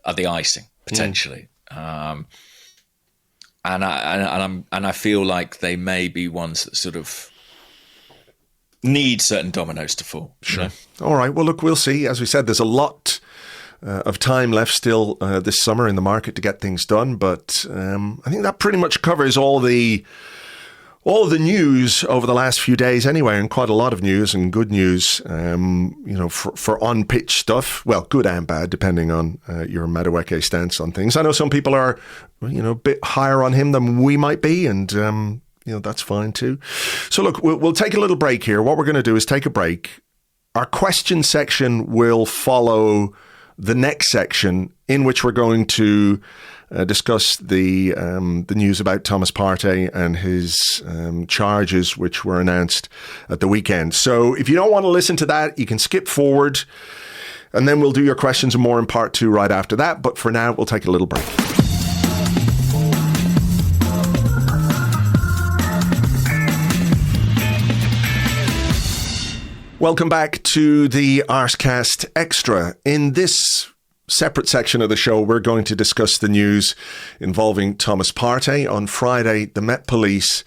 are the icing, potentially. And I feel like they may be ones that sort of need certain dominoes to fall. Sure. All right. Well, look, we'll see. As we said, there's a lot of time left still this summer in the market to get things done. But I think that pretty much covers all the news over the last few days anyway, and quite a lot of news and good news, for on-pitch stuff. Well, good and bad, depending on your Madueke stance on things. I know some people are, a bit higher on him than we might be, and, that's fine too. So look, we'll take a little break here. What we're going to do is take a break. Our question section will follow the next section, in which we're going to discuss the news about Thomas Partey and his charges, which were announced at the weekend. So if you don't want to listen to that, you can skip forward, and then we'll do your questions and more in part 2 right after that. But for now, we'll take a little break. Welcome back to the Arsecast Extra. In this separate section of the show, we're going to discuss the news involving Thomas Partey. On Friday, the Met Police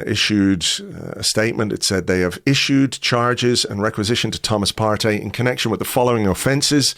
issued a statement. It said they have issued charges and requisitioned to Thomas Partey in connection with the following offences: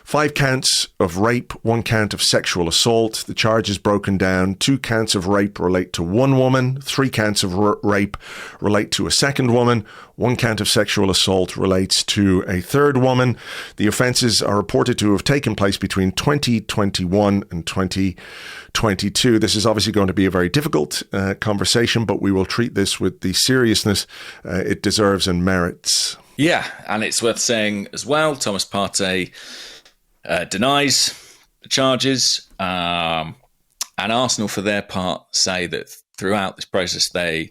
5 counts of rape, 1 count of sexual assault. The charge is broken down. 2 counts of rape relate to one woman. 3 counts of rape relate to a second woman. 1 count of sexual assault relates to a third woman. The offences are reported to have taken place between 2021 and 2022. This is obviously going to be a very difficult conversation, but we will treat this with the seriousness it deserves and merits. Yeah, and it's worth saying as well, Thomas Partey denies the charges, and Arsenal, for their part, say that throughout this process they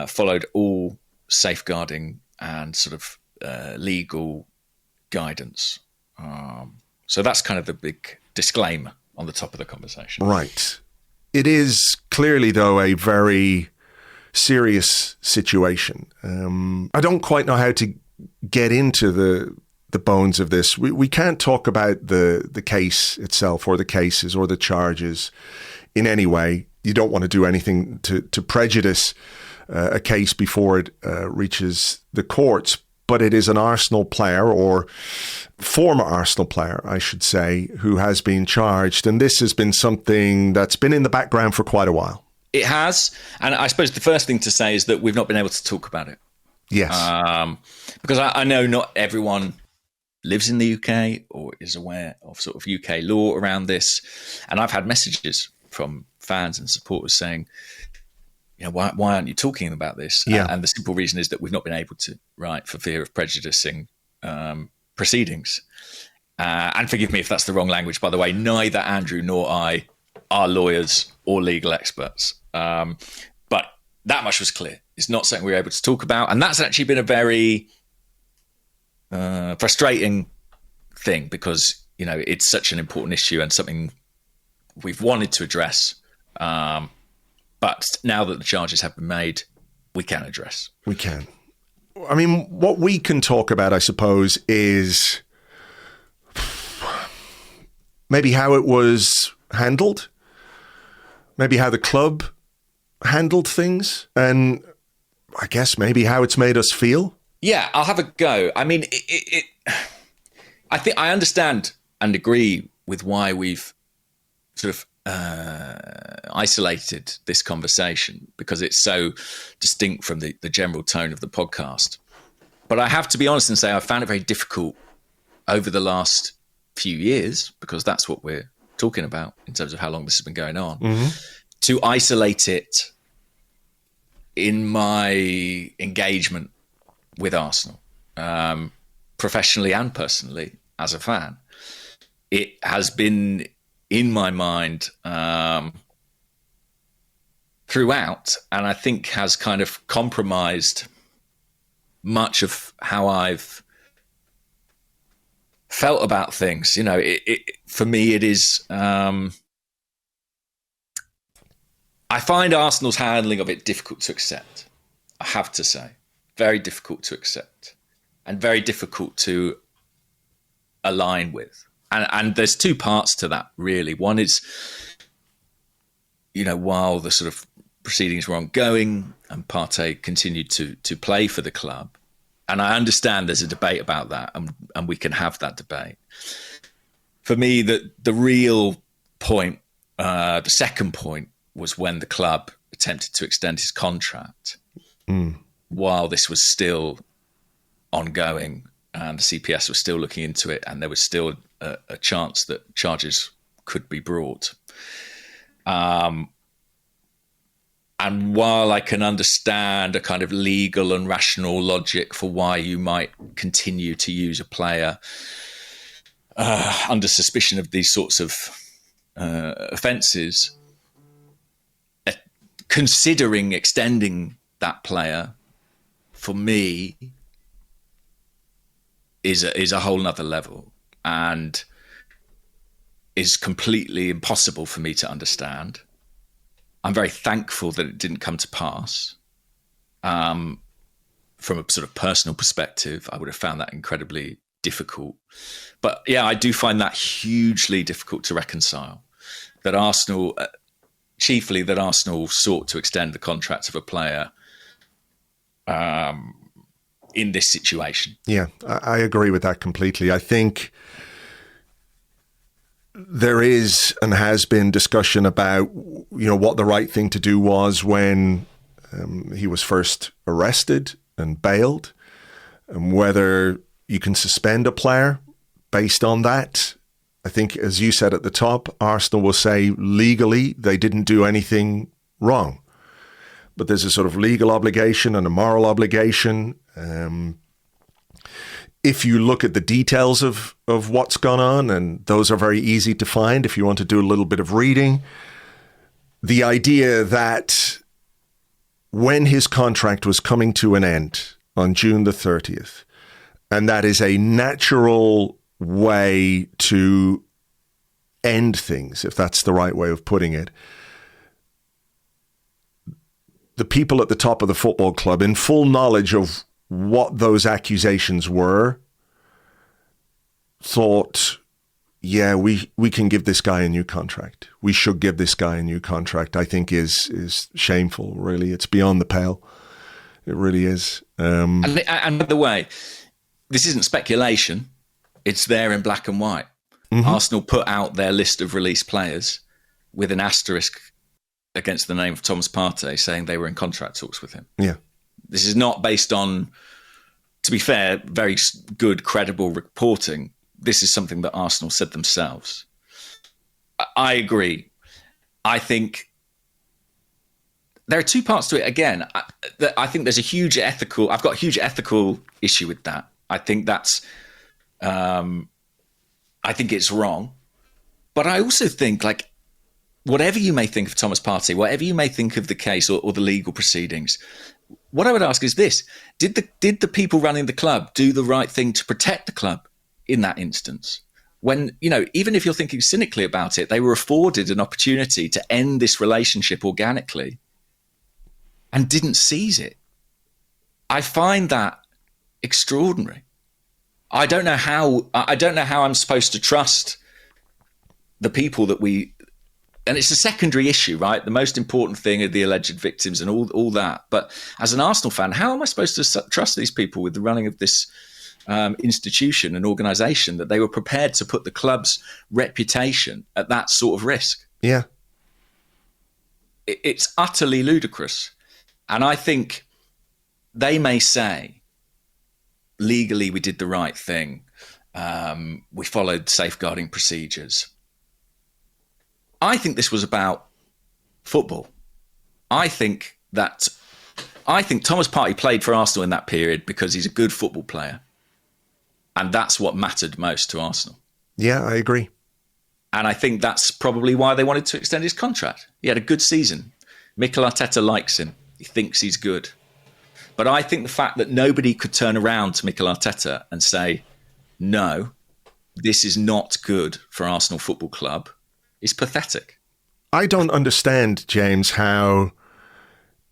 followed all safeguarding and sort of legal guidance. So that's kind of the big disclaimer on the top of the conversation. Right. It is clearly, though, a very serious situation. I don't quite know how to get into the bones of this. We can't talk about the case itself or the cases or the charges in any way. You don't want to do anything to prejudice a case before it reaches the courts. But it is an Arsenal player, or former Arsenal player, I should say, who has been charged. And this has been something that's been in the background for quite a while. It has. And I suppose the first thing to say is that we've not been able to talk about it. Yes. Because I know not everyone lives in the UK or is aware of sort of UK law around this. And I've had messages from fans and supporters saying, you know, why aren't you talking about this? Yeah. And the simple reason is that we've not been able to, right, for fear of prejudicing proceedings. And forgive me if that's the wrong language, by the way. Neither Andrew nor I are lawyers or legal experts. But that much was clear. It's not something we were able to talk about. And that's actually been a very frustrating thing because, you know, it's such an important issue and something we've wanted to address. But now that the charges have been made, we can address. We can. I mean, what we can talk about, I suppose, is maybe how it was handled, maybe how the club handled things, and I guess maybe how it's made us feel. Yeah, I'll have a go. I mean, I think I understand and agree with why we've sort of isolated this conversation because it's so distinct from the general tone of the podcast. But I have to be honest and say I found it very difficult over the last few years, because that's what we're talking about in terms of how long this has been going on, to isolate it in my engagement with Arsenal, professionally and personally as a fan. It has been in my mind throughout, and I think has kind of compromised much of how I've felt about things. You know, for me, it is. I find Arsenal's handling of it difficult to accept. I have to say, very difficult to accept, and very difficult to align with. And there's two parts to that, really. One is, you know, while the sort of proceedings were ongoing and Partey continued to play for the club, and I understand there's a debate about that, and we can have that debate. For me, the real point, the second point, was when the club attempted to extend his contract while this was still ongoing and the CPS was still looking into it, and there was still a chance that charges could be brought. And while I can understand a kind of legal and rational logic for why you might continue to use a player under suspicion of these sorts of offences, considering extending that player, for me, is a whole nother level, and is completely impossible for me to understand. I'm very thankful that it didn't come to pass. from a sort of personal perspective, I would have found that incredibly difficult. But yeah, I do find that hugely difficult to reconcile. That Arsenal, chiefly that Arsenal sought to extend the contract of a player in this situation. Yeah, I agree with that completely. I think there is and has been discussion about, what the right thing to do was when he was first arrested and bailed, and whether you can suspend a player based on that. I think, as you said at the top, Arsenal will say legally they didn't do anything wrong. But there's a sort of legal obligation and a moral obligation. If you look at the details of what's gone on, and those are very easy to find if you want to do a little bit of reading, the idea that when his contract was coming to an end on June the 30th, and that is a natural way to end things, if that's the right way of putting it, the people at the top of the football club, in full knowledge of what those accusations were, thought, yeah, we can give this guy a new contract. We should give this guy a new contract, I think is shameful, really. It's beyond the pale. It really is. And by the way, this isn't speculation. It's there in black and white. Mm-hmm. Arsenal put out their list of released players with an asterisk against the name of Thomas Partey, saying they were in contract talks with him. Yeah. This is not based on, to be fair, very good, credible reporting. This is something that Arsenal said themselves. I agree. I think there are two parts to it. Again, I think there's I've got a huge ethical issue with that. I think I think it's wrong. But I also think, whatever you may think of Thomas Partey, whatever you may think of the case or the legal proceedings, what I would ask is this: did the people running the club do the right thing to protect the club in that instance? When, even if you're thinking cynically about it, they were afforded an opportunity to end this relationship organically and didn't seize it. I find that extraordinary. I don't know how I'm supposed to trust the people that and it's a secondary issue, right? The most important thing are the alleged victims and all that. But as an Arsenal fan, how am I supposed to trust these people with the running of this institution and organisation, that they were prepared to put the club's reputation at that sort of risk? Yeah. It's utterly ludicrous. And I think they may say, legally, we did the right thing. We followed safeguarding procedures. I think this was about football. I think Thomas Partey played for Arsenal in that period because he's a good football player. And that's what mattered most to Arsenal. Yeah, I agree. And I think that's probably why they wanted to extend his contract. He had a good season. Mikel Arteta likes him. He thinks he's good. But I think the fact that nobody could turn around to Mikel Arteta and say, no, this is not good for Arsenal Football Club, is pathetic. I don't understand, James, how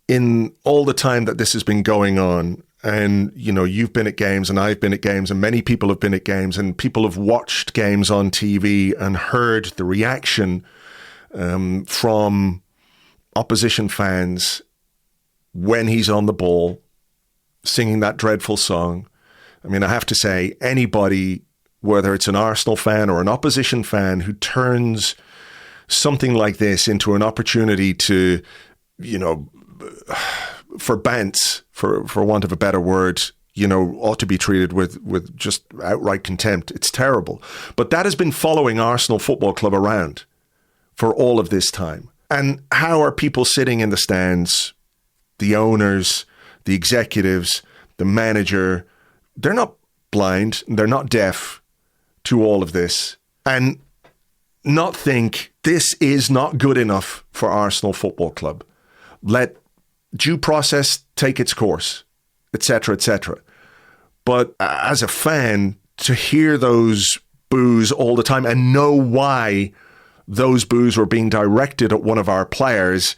in all the time that this has been going on, and, you've been at games and I've been at games and many people have been at games and people have watched games on TV and heard the reaction from opposition fans when he's on the ball, singing that dreadful song. I mean, I have to say, anybody, whether it's an Arsenal fan or an opposition fan, who turns something like this into an opportunity to, for bants, for want of a better word, ought to be treated with just outright contempt. It's terrible. But that has been following Arsenal Football Club around for all of this time. And how are people sitting in the stands, the owners, the executives, the manager, they're not blind, they're not deaf to all of this, and not think this is not good enough for Arsenal Football Club. Let due process take its course, etc., etc. But as a fan, to hear those boos all the time and know why those boos were being directed at one of our players,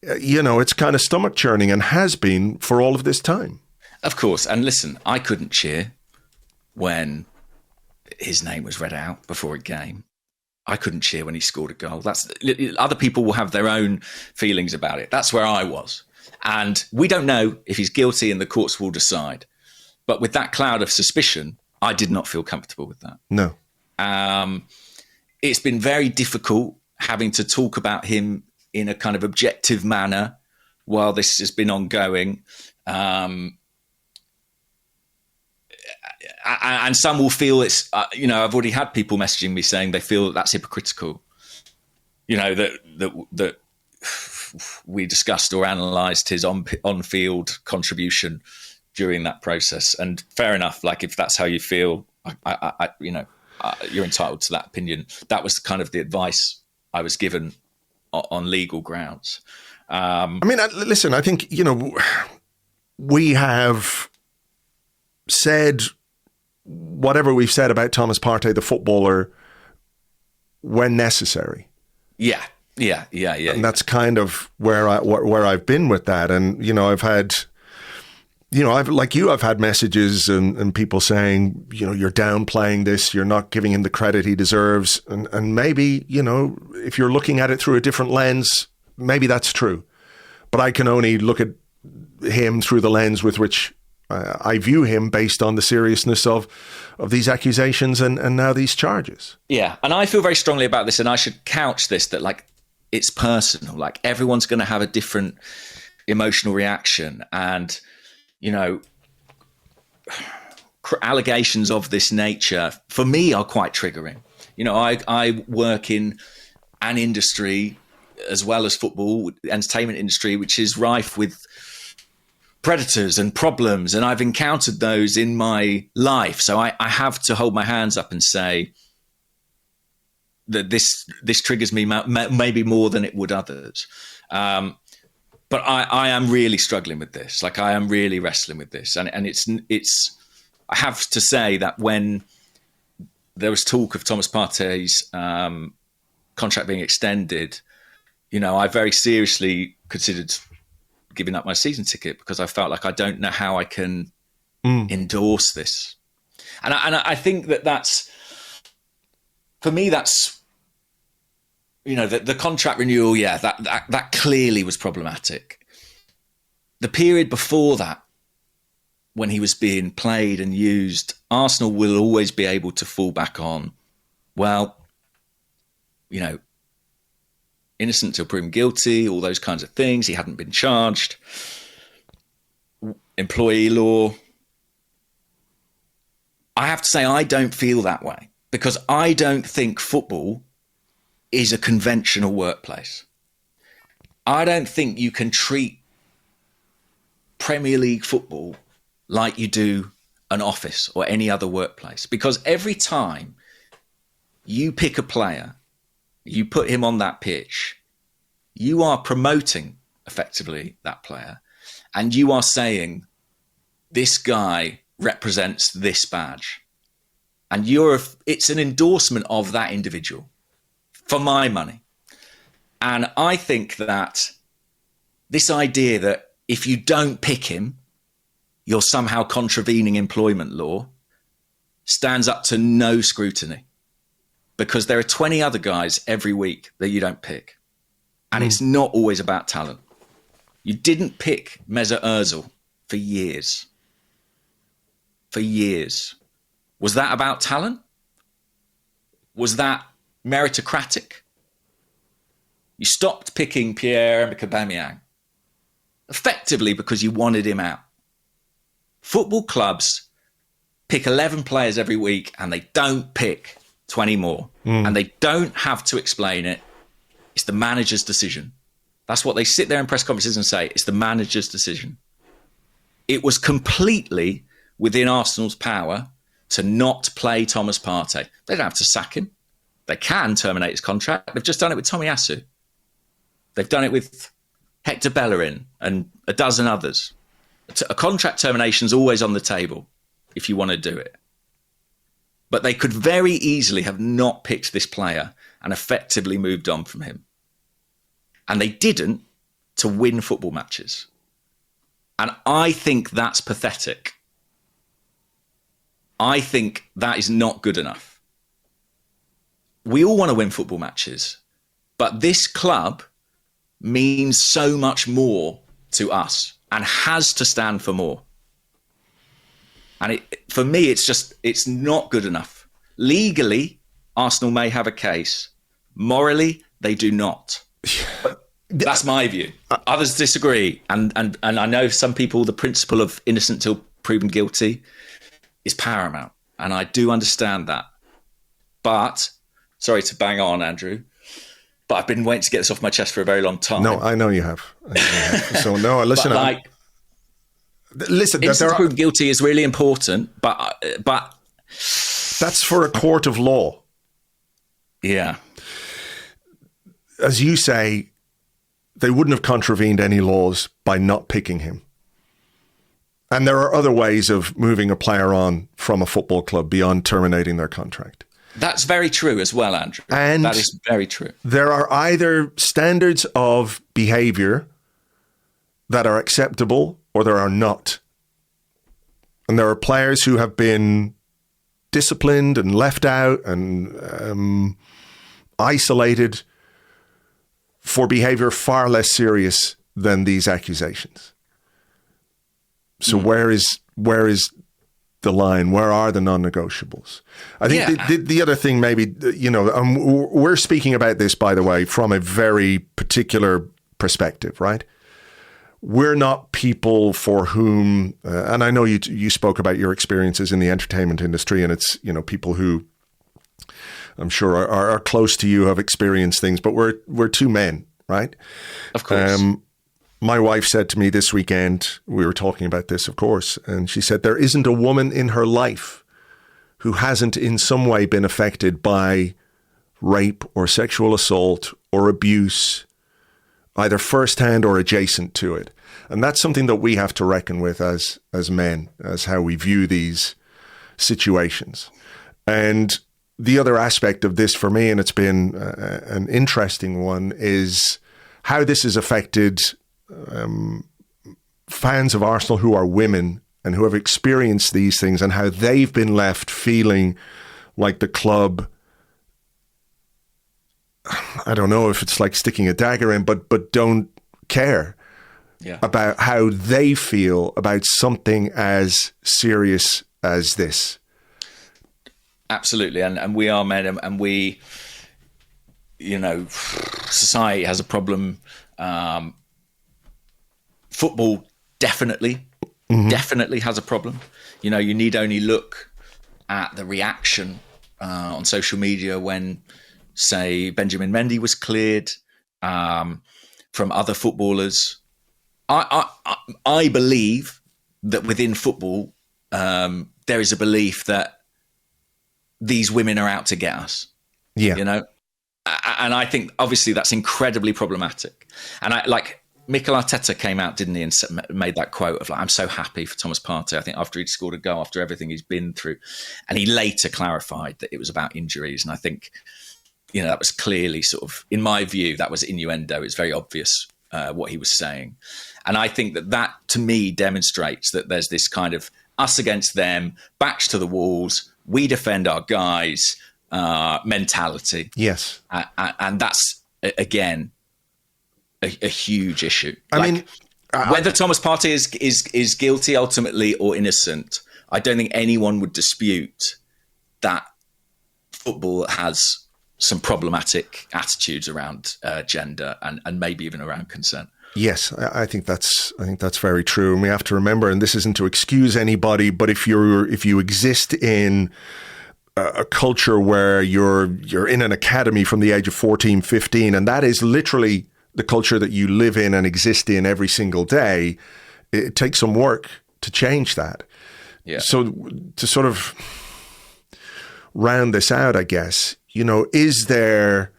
it's kind of stomach churning, and has been for all of this time. Of course. And listen, I couldn't cheer when his name was read out before a game. I couldn't cheer when he scored a goal. Other people will have their own feelings about it. That's where I was. And we don't know if he's guilty, and the courts will decide. But with that cloud of suspicion, I did not feel comfortable with that. No. It's been very difficult having to talk about him in a kind of objective manner while this has been ongoing. And some will feel it's, I've already had people messaging me saying they feel that that's hypocritical. That we discussed or analysed his on-field contribution during that process. And fair enough, like if that's how you feel, you're entitled to that opinion. That was kind of the advice I was given on legal grounds. Listen, I think, we have said whatever we've said about Thomas Partey, the footballer, when necessary. Yeah. And that's kind of where I've been with that. And, I've had, I've had messages and people saying, you're downplaying this, you're not giving him the credit he deserves. And maybe, if you're looking at it through a different lens, maybe that's true. But I can only look at him through the lens with which I view him based on the seriousness of these accusations and now these charges. Yeah. And I feel very strongly about this, and I should couch this that it's personal. Like everyone's going to have a different emotional reaction. And, allegations of this nature for me are quite triggering. I work in an industry as well as football, entertainment industry, which is rife with predators and problems. And I've encountered those in my life. So I have to hold my hands up and say that this triggers me maybe more than it would others. But I am really struggling with this. Like I am really wrestling with this. And it's, I have to say that when there was talk of Thomas Partey's contract being extended, I very seriously considered giving up my season ticket because I felt like I don't know how I can endorse this. And I think that's, for me, that's, the contract renewal, that clearly was problematic. The period before that, when he was being played and used, Arsenal will always be able to fall back on, innocent till proven guilty, all those kinds of things. He hadn't been charged. Employee law. I have to say, I don't feel that way because I don't think football is a conventional workplace. I don't think you can treat Premier League football like you do an office or any other workplace, because every time you pick a player, you put him on that pitch, you are promoting effectively that player, and you are saying this guy represents this badge, and it's an endorsement of that individual for my money. And I think that this idea that if you don't pick him, you're somehow contravening employment law stands up to no scrutiny, because there are 20 other guys every week that you don't pick. And it's not always about talent. You didn't pick Mesut Ozil for years. For years. Was that about talent? Was that meritocratic? You stopped picking Pierre-Emerick Aubameyang effectively because you wanted him out. Football clubs pick 11 players every week and they don't pick 20 more. And they don't have to explain it. It's the manager's decision. That's what they sit there in press conferences and say. It's the manager's decision. It was completely within Arsenal's power to not play Thomas Partey. They don't have to sack him. They can terminate his contract. They've just done it with Tomiyasu. They've done it with Hector Bellerin and a dozen others. A contract termination is always on the table if you want to do it. But they could very easily have not picked this player and effectively moved on from him. And they didn't to win football matches. And I think that's pathetic. I think that is not good enough. We all want to win football matches, but this club means so much more to us and has to stand for more. And for me, it's not good enough. Legally, Arsenal may have a case. Morally, they do not. But that's my view. Others disagree. And I know some people, the principle of innocent till proven guilty is paramount. And I do understand that. But, sorry to bang on, Andrew, but I've been waiting to get this off my chest for a very long time. No, I know you have. So, no, listen. Listen, innocent till proven guilty is really important, but that's for a court of law. Yeah. As you say, they wouldn't have contravened any laws by not picking him. And there are other ways of moving a player on from a football club beyond terminating their contract. That's very true as well, Andrew. And that is very true. There are either standards of behaviour that are acceptable or there are not. And there are players who have been disciplined and left out and isolated for behaviour far less serious than these accusations. So where is the line? Where are the non-negotiables? I think the other thing maybe, we're speaking about this, by the way, from a very particular perspective, right? We're not people for whom, and I know you spoke about your experiences in the entertainment industry, and it's, people who I'm sure are close to you have experienced things, but we're two men, right? Of course. My wife said to me this weekend, we were talking about this, of course, and she said there isn't a woman in her life who hasn't in some way been affected by rape or sexual assault or abuse, either firsthand or adjacent to it. And that's something that we have to reckon with as men, as how we view these situations. And the other aspect of this for me, and it's been an interesting one, is how this has affected fans of Arsenal who are women and who have experienced these things, and how they've been left feeling like the club, I don't know if it's like sticking a dagger in, but don't care about how they feel about something as serious as this. Absolutely. And we are men, and we, society has a problem. Football definitely has a problem. You need only look at the reaction on social media when, say, Benjamin Mendy was cleared from other footballers. I believe that within football, there is a belief that these women are out to get us. Yeah. And I think obviously that's incredibly problematic. And Mikel Arteta came out, didn't he, and made that quote of I'm so happy for Thomas Partey. I think after he'd scored a goal, after everything he's been through, and he later clarified that it was about injuries. And I think, that was clearly sort of, in my view, that was innuendo. It's very obvious what he was saying. And I think that to me demonstrates that there's this kind of us against them, backs to the walls, we defend our guys mentality. Yes. And that's, again, a huge issue. I mean, whether Thomas Partey is guilty ultimately or innocent, I don't think anyone would dispute that football has some problematic attitudes around gender and maybe even around consent. Yes, I think that's very true, and we have to remember. And this isn't to excuse anybody, but if you exist in a culture where you're in an academy from the age of 14, 15, and that is literally the culture that you live in and exist in every single day, it takes some work to change that. Yeah. So to sort of round this out, I guess, is there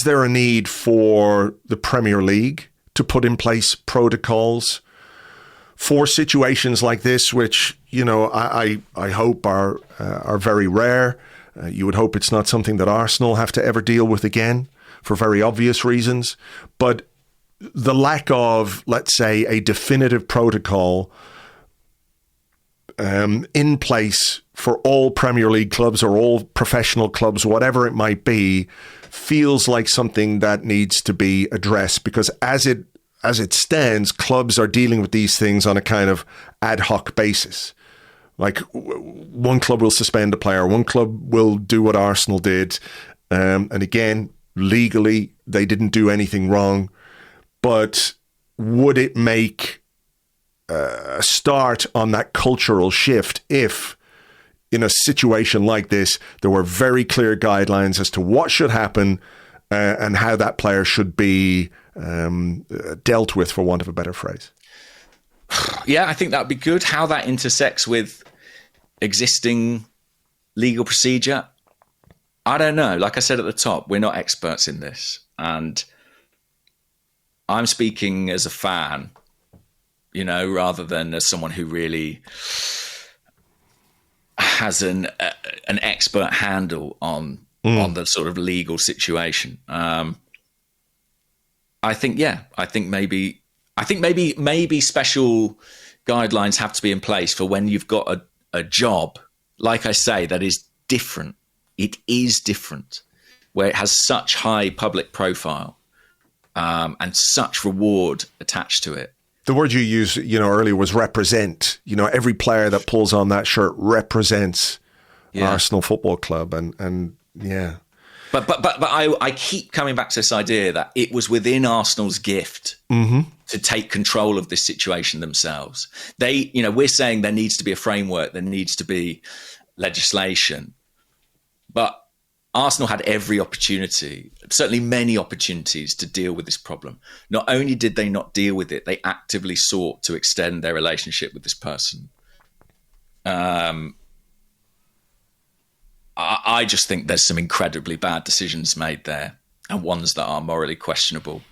a need for the Premier League to put in place protocols for situations like this, which, I hope are very rare. You would hope it's not something that Arsenal have to ever deal with again, for very obvious reasons. But the lack of, let's say, a definitive protocol in place for all Premier League clubs or all professional clubs, whatever it might be, feels like something that needs to be addressed, because as it stands, clubs are dealing with these things on a kind of ad hoc basis. Like one club will suspend a player, one club will do what Arsenal did. And again, legally, they didn't do anything wrong. But would it make a start on that cultural shift if, in a situation like this, there were very clear guidelines as to what should happen and how that player should be dealt with, for want of a better phrase? Yeah, I think that would be good. How that intersects with existing legal procedure, I don't know. Like I said at the top, we're not experts in this. And I'm speaking as a fan, rather than as someone who really has an expert handle on the sort of legal situation. I think maybe special guidelines have to be in place for when you've got a job, like I say, that is different. It is different, where it has such high public profile and such reward attached to it. The word you used, earlier was represent. Every player that pulls on that shirt represents Arsenal Football Club, and yeah. But I keep coming back to this idea that it was within Arsenal's gift to take control of this situation themselves. We're saying there needs to be a framework, there needs to be legislation, but Arsenal had every opportunity, certainly many opportunities, to deal with this problem. Not only did they not deal with it, they actively sought to extend their relationship with this person. I just think there's some incredibly bad decisions made there, and ones that are morally questionable.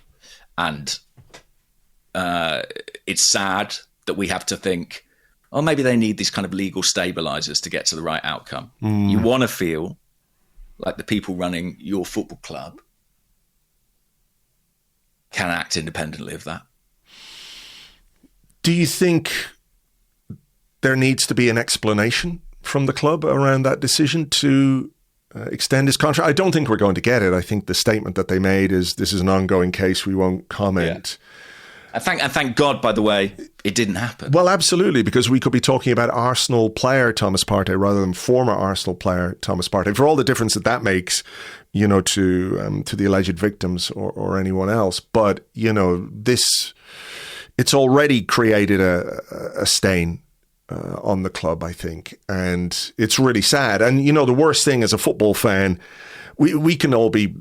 And it's sad that we have to think, oh, maybe they need these kind of legal stabilizers to get to the right outcome. You want to feel like the people running your football club can act independently of that. Do you think there needs to be an explanation from the club around that decision to extend his contract? I don't think we're going to get it. I think the statement that they made is, this is an ongoing case, we won't comment. Yeah. And thank God, by the way, it didn't happen. Well, absolutely, because we could be talking about Arsenal player Thomas Partey rather than former Arsenal player Thomas Partey, for all the difference that makes, to the alleged victims or anyone else. But, it's already created a stain on the club, I think. And it's really sad. And, the worst thing as a football fan, we can all be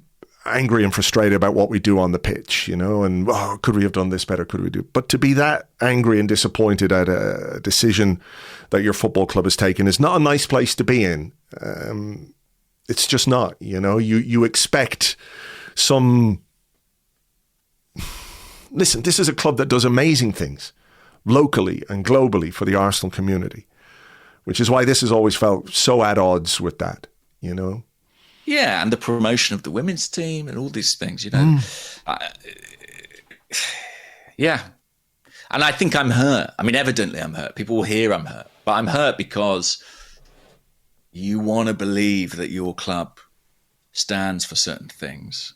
angry and frustrated about what we do on the pitch, and could we have done this better? Could we do? But to be that angry and disappointed at a decision that your football club has taken is not a nice place to be in. It's just not, you expect some. Listen, this is a club that does amazing things locally and globally for the Arsenal community, which is why this has always felt so at odds with that, Yeah, and the promotion of the women's team and all these things, yeah. And I think I'm hurt. I mean, evidently I'm hurt. People will hear I'm hurt. But I'm hurt because you want to believe that your club stands for certain things.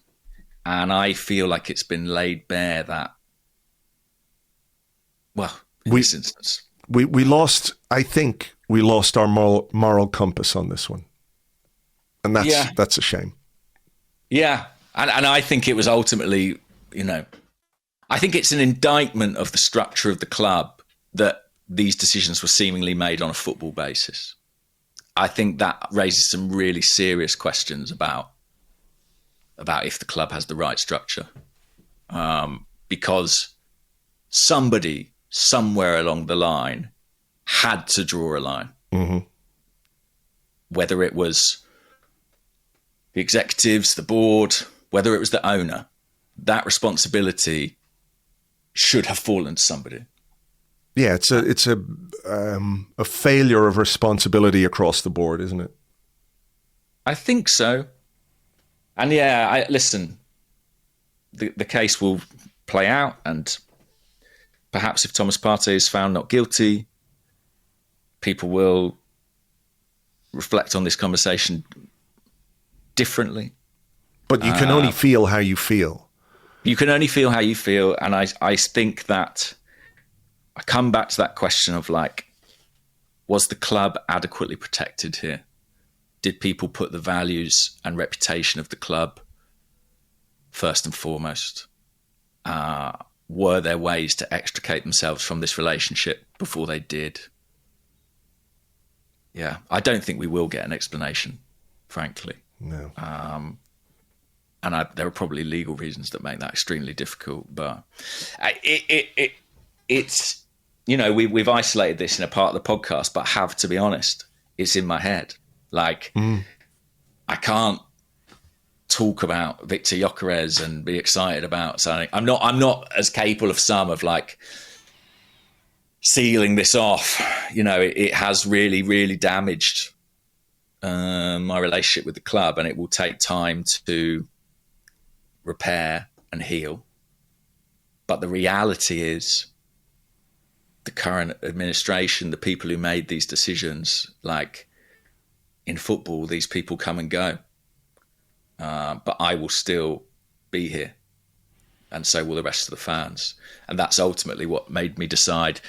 And I feel like it's been laid bare that, well, in this instance. We lost, I think we lost our moral compass on this one. And that's a shame. Yeah. And I think it was ultimately, I think it's an indictment of the structure of the club that these decisions were seemingly made on a football basis. I think that raises some really serious questions about if the club has the right structure. Because somebody, somewhere along the line, had to draw a line. Mm-hmm. Whether it was the executives, the board, whether it was the owner, that responsibility should have fallen to somebody. Yeah, it's a failure of responsibility across the board, isn't it? I think so. And listen, the case will play out. And perhaps if Thomas Partey is found not guilty, people will reflect on this conversation differently. But you can only feel how you feel. You can only feel how you feel. And I think that I come back to that question of like, was the club adequately protected here? Did people put the values and reputation of the club first and foremost? Were there ways to extricate themselves from this relationship before they did? Yeah, I don't think we will get an explanation, frankly. No. And there are probably legal reasons that make that extremely difficult. But it's, you know, we've isolated this in a part of the podcast, but to be honest, it's in my head. Like, I can't talk about Viktor Gyokeres and be excited about something. I'm not as capable of some of like sealing this off. You know, it has really, really damaged my relationship with the club, and it will take time to repair and heal. But the reality is, the current administration, the people who made these decisions, like in football, these people come and go. But I will still be here. And so will the rest of the fans. And that's ultimately what made me decide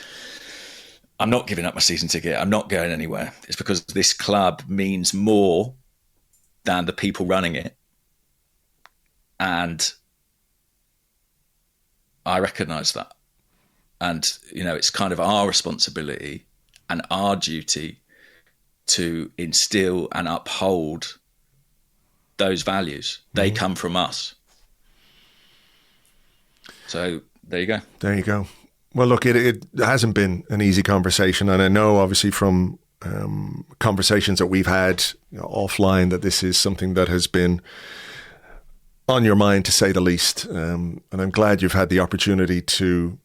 I'm not giving up my season ticket. I'm not going anywhere. It's because this club means more than the people running it. And I recognise that. And, you know, it's kind of our responsibility and our duty to instill and uphold those values. They come from us. So there you go. There you go. Well, look, it hasn't been an easy conversation. And I know, obviously, from conversations that we've had offline, that this is something that has been on your mind, to say the least. And I'm glad you've had the opportunity to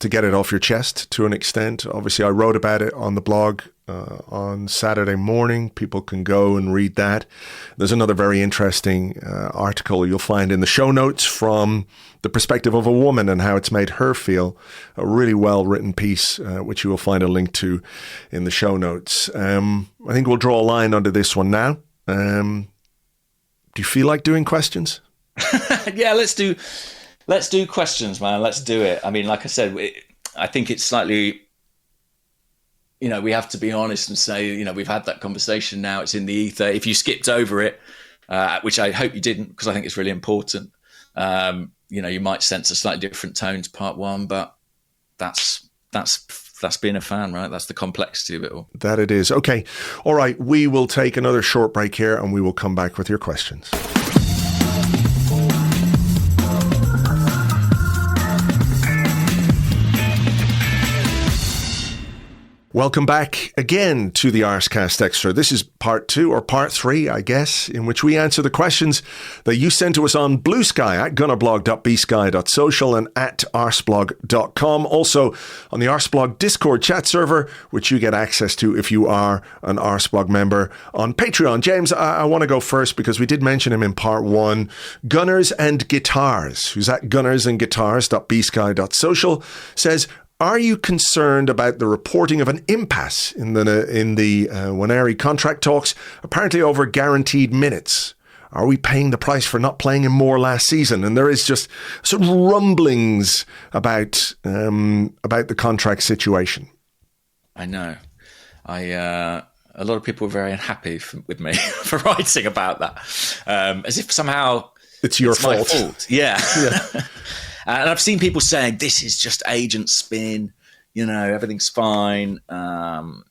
get it off your chest to an extent. Obviously, I wrote about it on the blog on Saturday morning. People can go and read that. There's another very interesting article you'll find in the show notes from the perspective of a woman and how it's made her feel. A really well-written piece, which you will find a link to in the show notes. I think we'll draw a line under this one now. Do you feel like doing questions? Yeah, let's do questions, man. Let's do it. I mean, like I said, I think it's slightly, you know, we have to be honest and say, you know, we've had that conversation now. It's in the ether. If you skipped over it, which I hope you didn't, because I think it's really important, you know, you might sense a slightly different tone to part one, but that's being a fan, right? That's the complexity of it all. That it is. Okay. All right. We will take another short break here and we will come back with your questions. Welcome back again to the Arsecast Extra. This is part 2 or part 3, I guess, in which we answer the questions that you sent to us on Blue Sky at gunnerblog.bsky.social and at arseblog.com. Also on the Arseblog Discord chat server, which you get access to if you are an Arseblog member on Patreon. James, I want to go first because we did mention him in part 1. Gunners and Guitars, who's at gunnersandguitars.bsky.social, says, are you concerned about the reporting of an impasse in the Nwaneri contract talks, apparently over guaranteed minutes? Are we paying the price for not playing him more last season? And there is just sort of rumblings about the contract situation. I know. A lot of people were very unhappy with me for writing about that, as if somehow it's your fault. My fault. Yeah. And I've seen people saying, this is just agent spin, you know, everything's fine. I'm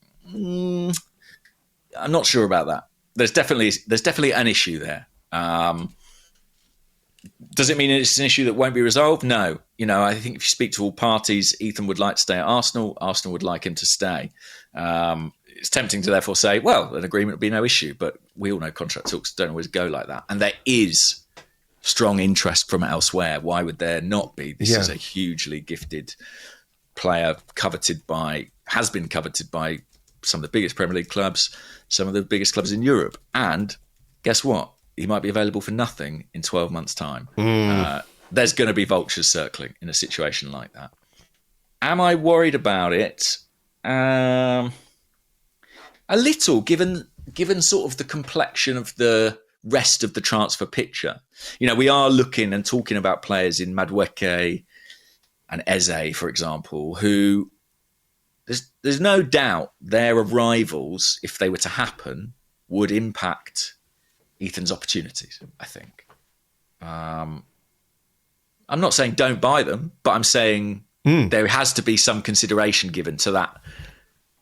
not sure about that. There's definitely an issue there. Does it mean it's an issue that won't be resolved? No. You know, I think if you speak to all parties, Ethan would like to stay at Arsenal. Arsenal would like him to stay. It's tempting to therefore say, well, an agreement would be no issue. But we all know contract talks don't always go like that. And there is strong interest from elsewhere. Why would there not be? This is a hugely gifted player, has been coveted by some of the biggest Premier League clubs, some of the biggest clubs in Europe. And guess what? He might be available for nothing in 12 months' time. there's going to be vultures circling in a situation like that. Am I worried about it? A little, given sort of the complexion of the rest of the transfer picture. We are looking and talking about players in Madueke and Eze, for example, who there's no doubt their arrivals, if they were to happen, would impact Ethan's opportunities, I think. I'm not saying don't buy them, but I'm saying there has to be some consideration given to that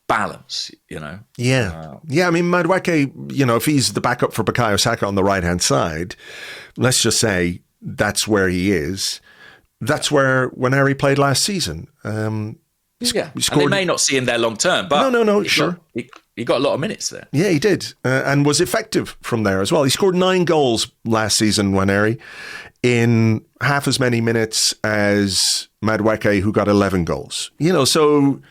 balance, Yeah. I mean, Madueke, if he's the backup for Bukayo Saka on the right-hand side, let's just say that's where he is. That's where Nwaneri played last season. And they may not see him there long term, but no, sure. He got a lot of minutes there. Yeah, he did, and was effective from there as well. He scored 9 goals last season, Nwaneri, in half as many minutes as Madueke, who got 11 goals. So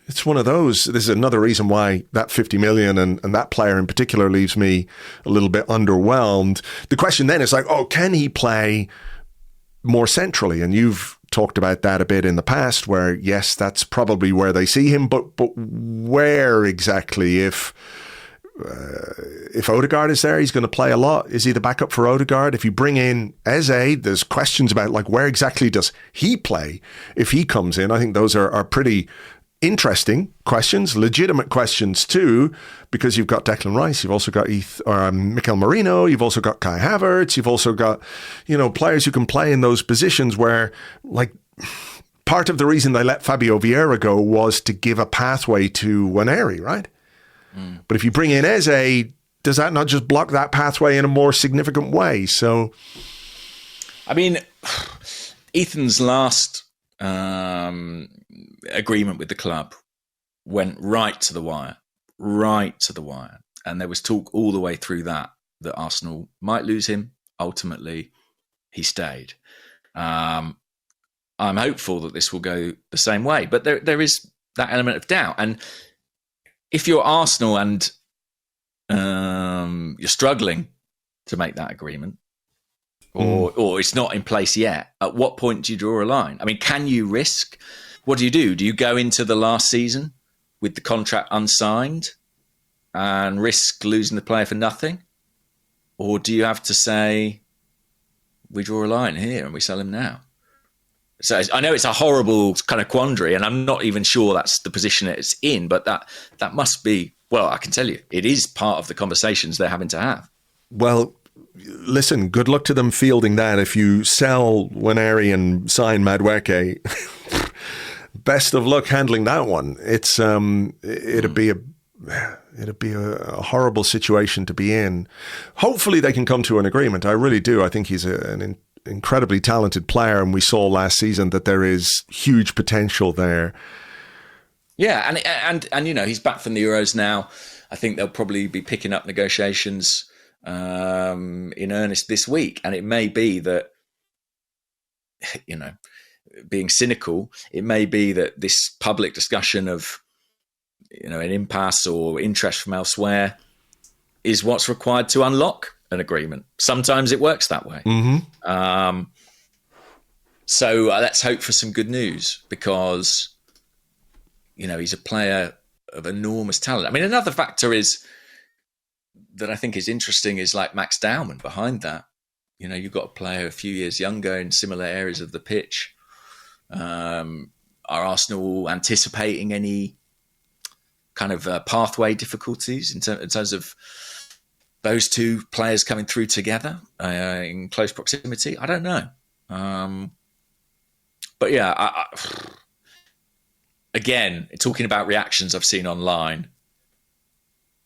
it's one of those. This is another reason why that 50 million and that player in particular leaves me a little bit underwhelmed. The question then is like, can he play more centrally? And you've talked about that a bit in the past, where yes, that's probably where they see him, but where exactly? If Odegaard is there, he's going to play a lot. Is he the backup for Odegaard? If you bring in Eze, there's questions about like where exactly does he play if he comes in. I think those are pretty interesting questions, legitimate questions too, because you've got Declan Rice, you've also got Mikel Merino, you've also got Kai Havertz, you've also got, players who can play in those positions where, like, part of the reason they let Fabio Vieira go was to give a pathway to Nwaneri, right? But if you bring in Eze, does that not just block that pathway in a more significant way? So, I mean, Ethan's last agreement with the club went right to the wire. And there was talk all the way through that Arsenal might lose him. Ultimately, he stayed. I'm hopeful that this will go the same way, but there is that element of doubt. And if you're Arsenal and you're struggling to make that agreement, or it's not in place yet, at what point do you draw a line? I mean, can you risk? What do? Do you go into the last season with the contract unsigned and risk losing the player for nothing? Or do you have to say, we draw a line here and we sell him now? So I know it's a horrible kind of quandary, and I'm not even sure that's the position it's in, but that must be, well, I can tell you, it is part of the conversations they're having to have. Well, listen, good luck to them fielding that. If you sell Nwaneri and sign Madueke, best of luck handling that one. It's it'd be a horrible situation to be in. Hopefully they can come to an agreement. I really do. I think he's an incredibly talented player, and we saw last season that there is huge potential there. Yeah, and he's back from the Euros now. I think they'll probably be picking up negotiations in earnest this week, and it may be that, being cynical, it may be that this public discussion of an impasse or interest from elsewhere is what's required to unlock an agreement. Sometimes it works that way. Mm-hmm. So let's hope for some good news, because he's a player of enormous talent. I mean, another factor is that I think is interesting is like Max Dowman behind that. You've got a player a few years younger in similar areas of the pitch. Are Arsenal anticipating any kind of pathway difficulties in terms of those two players coming through together in close proximity? I don't know. But yeah, again, talking about reactions I've seen online,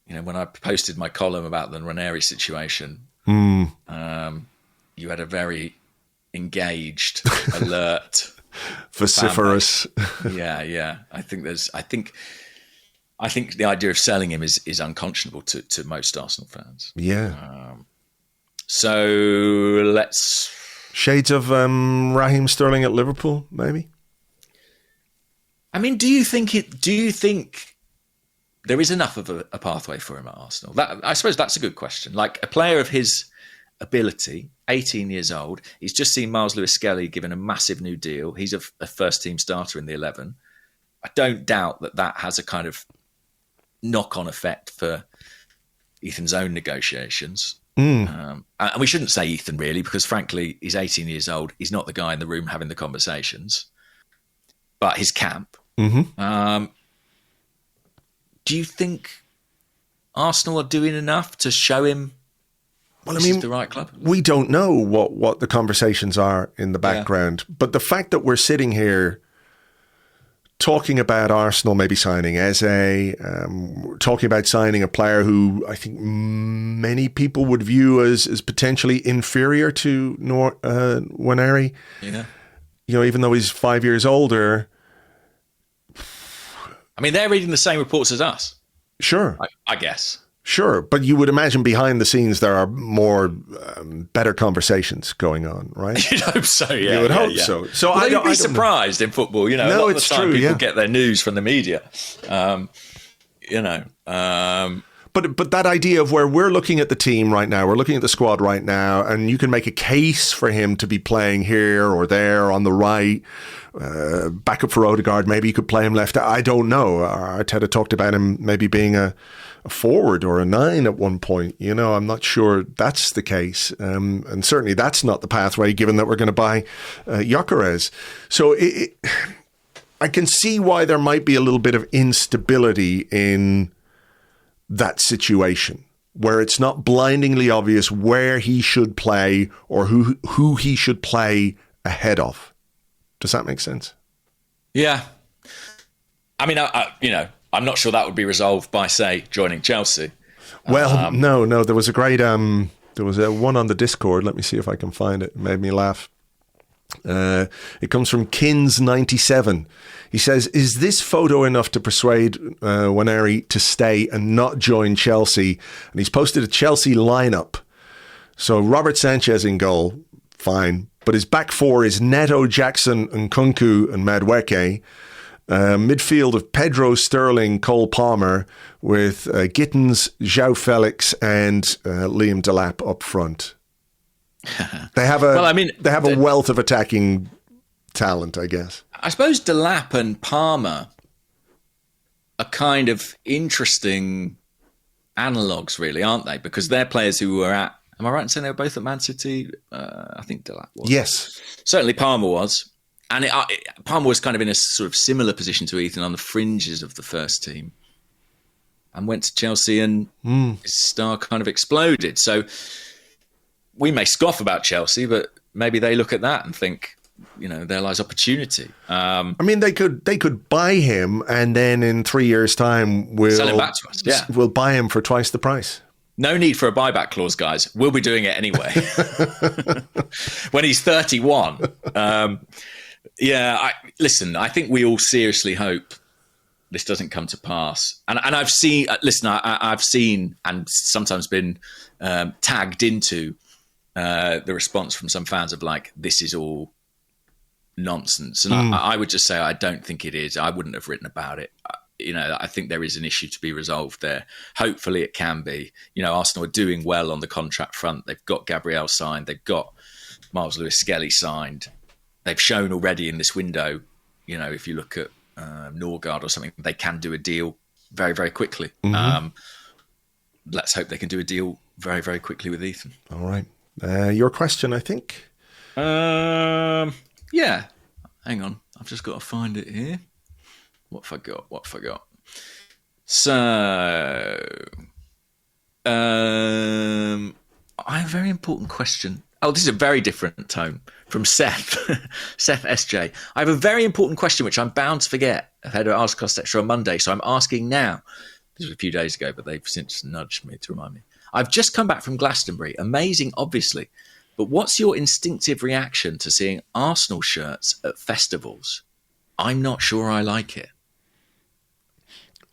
when I posted my column about the Nwaneri situation, you had a very engaged, alert, vociferous. Yeah. I think the idea of selling him is unconscionable to most Arsenal fans. Yeah. So let's shades of Raheem Sterling at Liverpool, maybe. I mean, do you think there is enough of a pathway for him at Arsenal? I suppose that's a good question. Like, a player of his ability, 18 years old. He's just seen Miles Lewis-Skelly given a massive new deal. He's a first-team starter in the 11. I don't doubt that has a kind of knock-on effect for Ethan's own negotiations. And we shouldn't say Ethan, really, because, frankly, he's 18 years old. He's not the guy in the room having the conversations. But his camp. Do you think Arsenal are doing enough to show him this is the right club? We don't know what the conversations are in the background. Yeah. But the fact that we're sitting here talking about Arsenal maybe signing Eze, talking about signing a player who I think many people would view as potentially inferior to Nwaneri. Yeah. Even though he's 5 years older. I mean, they're reading the same reports as us. Sure. I guess. Sure. But you would imagine behind the scenes there are more better conversations going on, right? You'd hope so, yeah. You would hope so. So well, you'd be surprised in football. A lot of the time people get their news from the media. But that idea of where we're looking at the team right now, we're looking at the squad right now, and you can make a case for him to be playing here or there on the right, backup for Odegaard. Maybe you could play him left. I don't know. Arteta talked about him maybe being a forward or a 9 at one point. I'm not sure that's the case. And certainly that's not the pathway, given that we're going to buy Gyokeres. So I can see why there might be a little bit of instability in that situation, where it's not blindingly obvious where he should play or who he should play ahead of. Does that make sense? Yeah. I mean, I'm not sure that would be resolved by, say, joining Chelsea. Well, no. There was a great, there was a one on the Discord. Let me see if I can find it. It made me laugh. It comes from Kins97. He says, is this photo enough to persuade Nwaneri to stay and not join Chelsea? And he's posted a Chelsea lineup. So Robert Sanchez in goal, fine. But his back four is Neto, Jackson, Nkunku and Madueke. Midfield of Pedro, Sterling, Cole Palmer with Gittins, João Felix and Liam Delap up front. They have a wealth of attacking talent, I guess. I suppose Delap and Palmer are kind of interesting analogues, really, aren't they? Because they're players who were at, am I right in saying they were both at Man City? I think Delap was. Yes. Certainly Palmer was. And Palmer was kind of in a sort of similar position to Ethan on the fringes of the first team. And went to Chelsea and his star kind of exploded. So we may scoff about Chelsea, but maybe they look at that and think, there lies opportunity. I mean, they could buy him, and then in 3 years' time, sell him back to us. Yeah, we'll buy him for twice the price. No need for a buyback clause, guys. We'll be doing it anyway. When he's 31. I think we all seriously hope this doesn't come to pass. And I've seen, I've seen and sometimes been tagged into the response from some fans of like, this is all nonsense. And I would just say, I don't think it is. I wouldn't have written about it. I think there is an issue to be resolved there. Hopefully it can be. Arsenal are doing well on the contract front. They've got Gabriel signed. They've got Miles Lewis-Skelly signed. They've shown already in this window, if you look at Norgard or something, they can do a deal very, very quickly. Let's hope they can do a deal very, very quickly with Ethan. All right. Your question, I think? Yeah. Hang on. I've just got to find it here. What have I got? So, I have a very important question. Oh, this is a very different tone from Seth. Seth SJ. I have a very important question which I'm bound to forget ahead of Arsecast Extra on Monday, so I'm asking now. This was a few days ago, but they've since nudged me to remind me. I've just come back from Glastonbury. Amazing, obviously. But what's your instinctive reaction to seeing Arsenal shirts at festivals? I'm not sure I like it.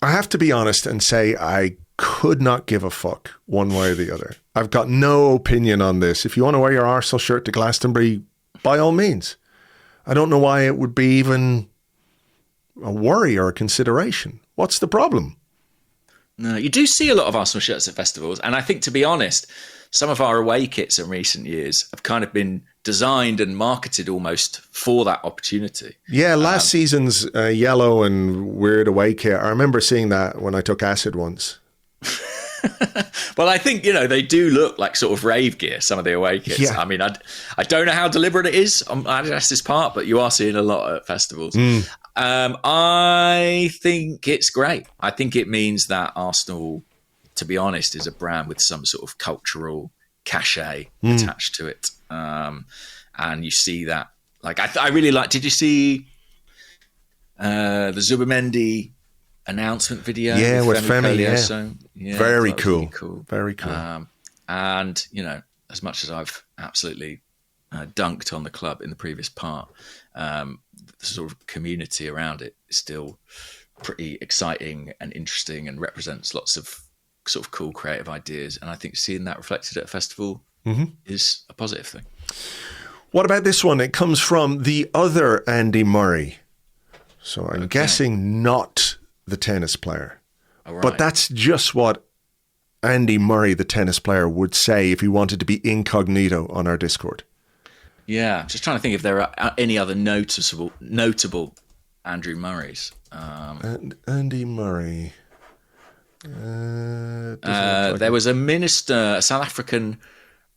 I have to be honest and say I could not give a fuck one way or the other. I've got no opinion on this. If you want to wear your Arsenal shirt to Glastonbury, by all means. I don't know why it would be even a worry or a consideration. What's the problem? No, you do see a lot of Arsenal shirts at festivals. And I think, to be honest, some of our away kits in recent years have kind of been designed and marketed almost for that opportunity. Yeah, last season's yellow and weird away kit, I remember seeing that when I took acid once. Well, I think, they do look like sort of rave gear, some of the away kits. Yeah. I mean, I don't know how deliberate it is on Adidas's part, but you are seeing a lot at festivals. I think it's great. I think it means that Arsenal, to be honest, is a brand with some sort of cultural cachet attached to it. And you see that. Like, I really like, did you see the Zubimendi announcement video? Yeah, with Femi, yeah. Very cool. Really cool. Very cool. And, as much as I've absolutely dunked on the club in the previous part, the sort of community around it is still pretty exciting and interesting and represents lots of sort of cool creative ideas. And I think seeing that reflected at a festival is a positive thing. What about this one? It comes from the other Andy Murray. So I'm guessing not the tennis player. Right. But that's just what Andy Murray, the tennis player, would say if he wanted to be incognito on our Discord. Yeah, just trying to think if there are any other notable Andrew Murrays. Andy Murray. There was a minister, a South African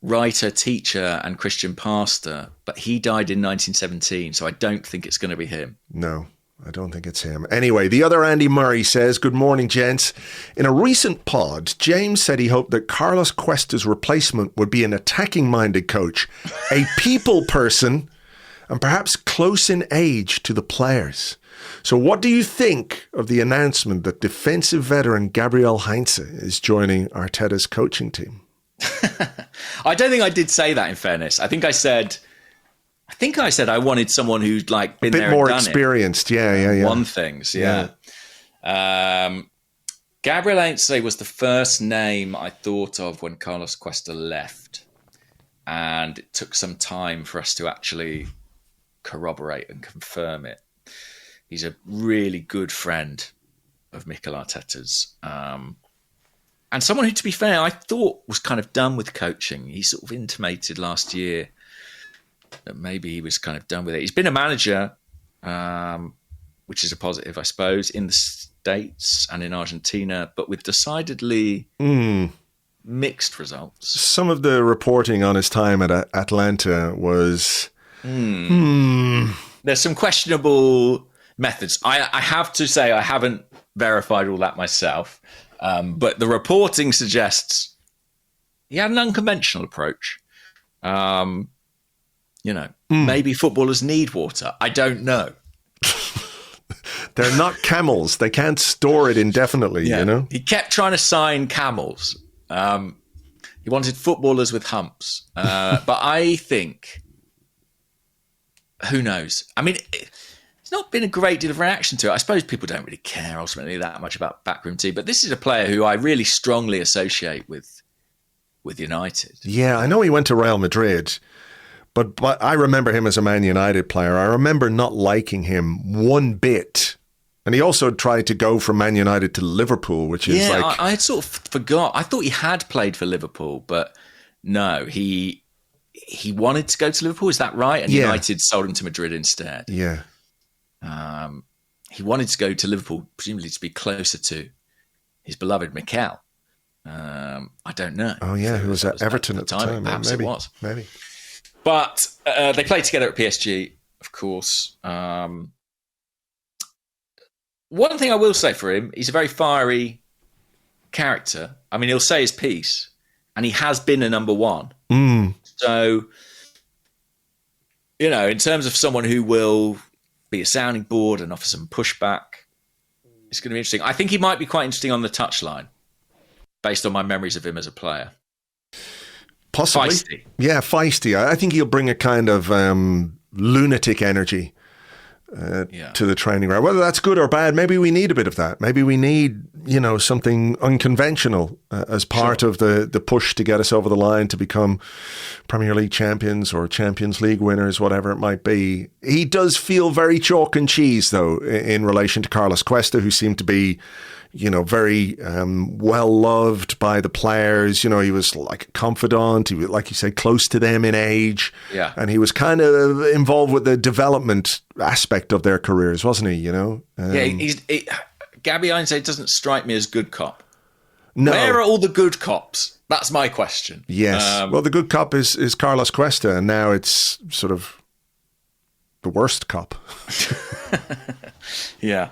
writer, teacher, and Christian pastor, but he died in 1917, so I don't think it's going to be him. No, I don't think it's him. Anyway, the other Andy Murray says, "Good morning, gents. In a recent pod, James said he hoped that Carlos Cuesta's replacement would be an attacking-minded coach, a people person, and perhaps close in age to the players. So what do you think of the announcement that defensive veteran Gabriel Heinze is joining Arteta's coaching team?" I don't think I did say that, in fairness. I think I said I wanted someone who'd like been there and done it. A bit more experienced, yeah. Won things, yeah. Gabriel Heinze was the first name I thought of when Carlos Cuesta left. And it took some time for us to actually corroborate and confirm it. He's a really good friend of Mikel Arteta's. And someone who, to be fair, I thought was kind of done with coaching. He sort of intimated last year that maybe he was kind of done with it. He's been a manager, which is a positive, I suppose, in the States and in Argentina, but with decidedly mixed results. Some of the reporting on his time at Atlanta was... There's some questionable methods. I have to say I haven't verified all that myself. But the reporting suggests he had an unconventional approach. Maybe footballers need water. I don't know. They're not camels. They can't store it indefinitely, He kept trying to sign camels. He wanted footballers with humps. But I think, who knows? I mean... It's not been a great deal of reaction to it. I suppose people don't really care ultimately that much about backroom tea, but this is a player who I really strongly associate with United. Yeah, I know he went to Real Madrid, but I remember him as a Man United player. I remember not liking him one bit. And he also tried to go from Man United to Liverpool, which is I had sort of forgot. I thought he had played for Liverpool, but no, he wanted to go to Liverpool. Is that right? And United sold him to Madrid instead. Yeah. He wanted to go to Liverpool, presumably to be closer to his beloved Mikel. I don't know. Oh, yeah, who was at Everton at the time. Perhaps maybe, it was. Maybe. But they played together at PSG, of course. One thing I will say for him, he's a very fiery character. I mean, he'll say his piece, and he has been a number one. So, in terms of someone who will be a sounding board and offer some pushback, it's going to be interesting. I think he might be quite interesting on the touchline, based on my memories of him as a player. Possibly. Feisty. Yeah, feisty. I think he'll bring a kind of lunatic energy to the training ground. Whether that's good or bad, maybe we need a bit of that. Maybe we need, something unconventional as part of the push to get us over the line to become Premier League champions or Champions League winners, whatever it might be. He does feel very chalk and cheese, though, in relation to Carlos Cuesta, who seemed to be very well loved by the players. He was like a confidant. He was, like you said, close to them in age. Yeah. And he was kind of involved with the development aspect of their careers, wasn't he? Gabby Heinze doesn't strike me as good cop. No. Where are all the good cops? That's my question. Yes. Well, the good cop is Carlos Cuesta, and now it's sort of the worst cop. Yeah.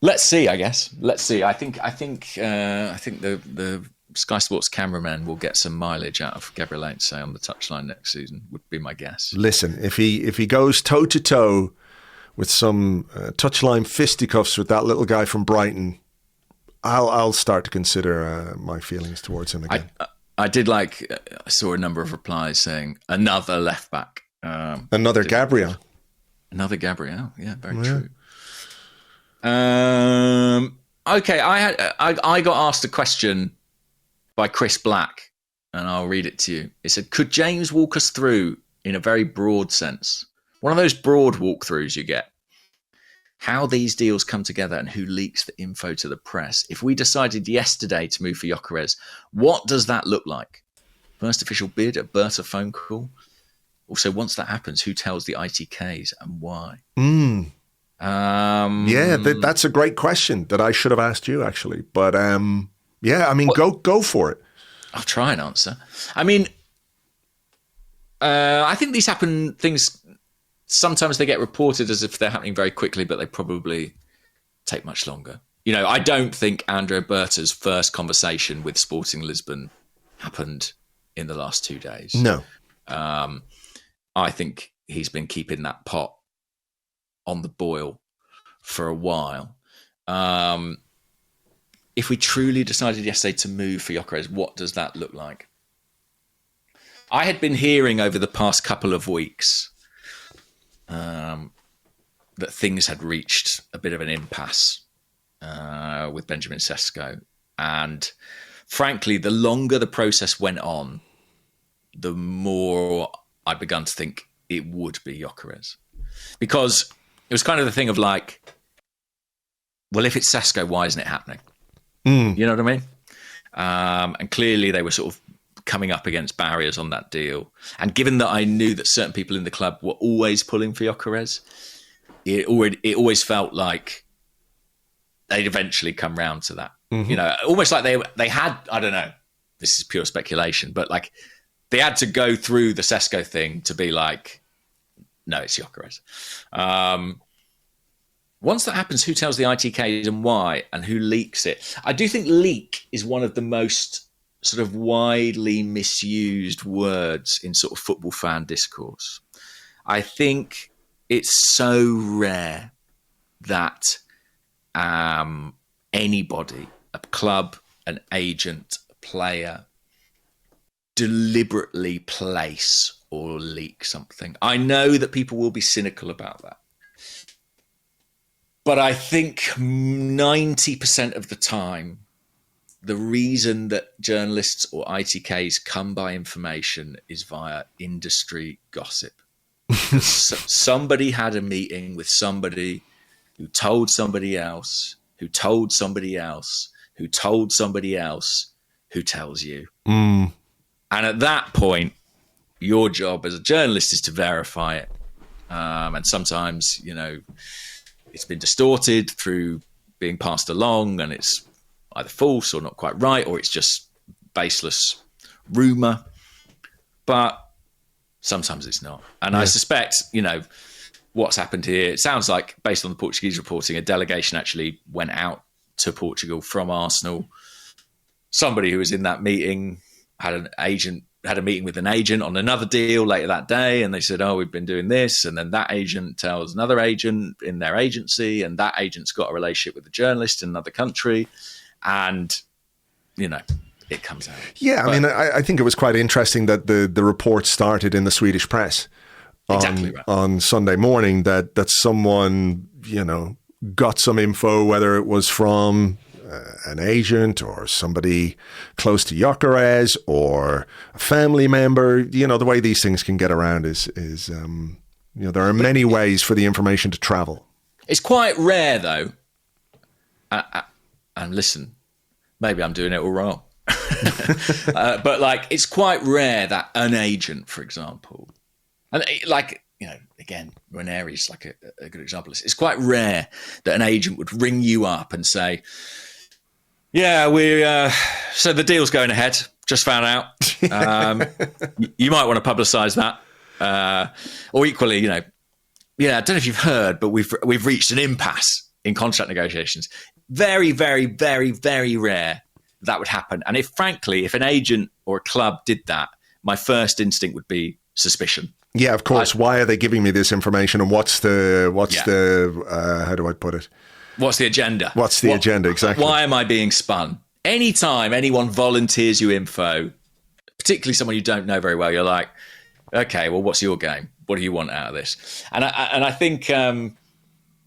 Let's see, I guess. Let's see. I think the Sky Sports cameraman will get some mileage out of Gabriel Heinze on the touchline next season, would be my guess. Listen, if he goes toe to toe with some touchline fisticuffs with that little guy from Brighton, I'll start to consider my feelings towards him again. I did like. I saw a number of replies saying another left back, another Gabriel. Another Gabriel. Yeah, very true. Okay, I got asked a question by Chris Black, and I'll read it to you. It said, could James walk us through, in a very broad sense, one of those broad walkthroughs you get, how these deals come together and who leaks the info to the press? If we decided yesterday to move for Gyokeres, what does that look like? First official bid, a Berta phone call? Also, once that happens, who tells the ITKs and why? That's a great question that I should have asked you, actually. But go for it. I'll try and answer. I mean, I think things sometimes they get reported as if they're happening very quickly, but they probably take much longer. I don't think Andrea Berta's first conversation with Sporting Lisbon happened in the last 2 days. No. I think he's been keeping that pot on the boil for a while. If we truly decided yesterday to move for Gyokeres, what does that look like? I had been hearing over the past couple of weeks that things had reached a bit of an impasse with Benjamin Sesko. And frankly, the longer the process went on, the more I begun to think it would be Gyokeres. Because it was kind of the thing of like, well, if it's Sesko, why isn't it happening? You know what I mean? And clearly they were sort of coming up against barriers on that deal. And given that I knew that certain people in the club were always pulling for Gyokeres, it always felt like they'd eventually come round to that. Almost like they had, I don't know, this is pure speculation, but like they had to go through the Sesko thing to be like, no, it's Gyokeres. Once that happens, who tells the ITKs and why, and who leaks it? I do think leak is one of the most sort of widely misused words in sort of football fan discourse. I think it's so rare that anybody, a club, an agent, a player, deliberately place or leak something. I know that people will be cynical about that. But I think 90% of the time, the reason that journalists or ITKs come by information is via industry gossip. Somebody had a meeting with somebody who told somebody else, who told somebody else, who told somebody else, who tells you. And at that point, your job as a journalist is to verify it. And sometimes, it's been distorted through being passed along and it's either false or not quite right, or it's just baseless rumour. But sometimes it's not. And I suspect, what's happened here, it sounds like, based on the Portuguese reporting, a delegation actually went out to Portugal from Arsenal. Somebody who was in that meeting had a meeting with an agent on another deal later that day, and they said, we've been doing this, and then that agent tells another agent in their agency, and that agent's got a relationship with a journalist in another country, and it comes out. I mean, I think it was quite interesting that the report started in the Swedish press on Sunday morning that someone, got some info, whether it was from an agent or somebody close to Gyokeres or a family member. The way these things can get around is there are many ways for the information to travel. It's quite rare, though. And listen, maybe I'm doing it all wrong. But it's quite rare that an agent, for example, and again, Nwaneri's a good example. It's quite rare that an agent would ring you up and say, yeah, so the deal's going ahead. Just found out. You might want to publicise that. Or equally, I don't know if you've heard, but we've reached an impasse in contract negotiations. Very, very, very, very rare that would happen. And if an agent or a club did that, my first instinct would be suspicion. Yeah, of course. Why are they giving me this information? And what's the how do I put it? What's the agenda? What's the agenda, exactly? Why am I being spun? Anytime anyone volunteers you info, particularly someone you don't know very well, you're like, okay, well, what's your game? What do you want out of this? And I think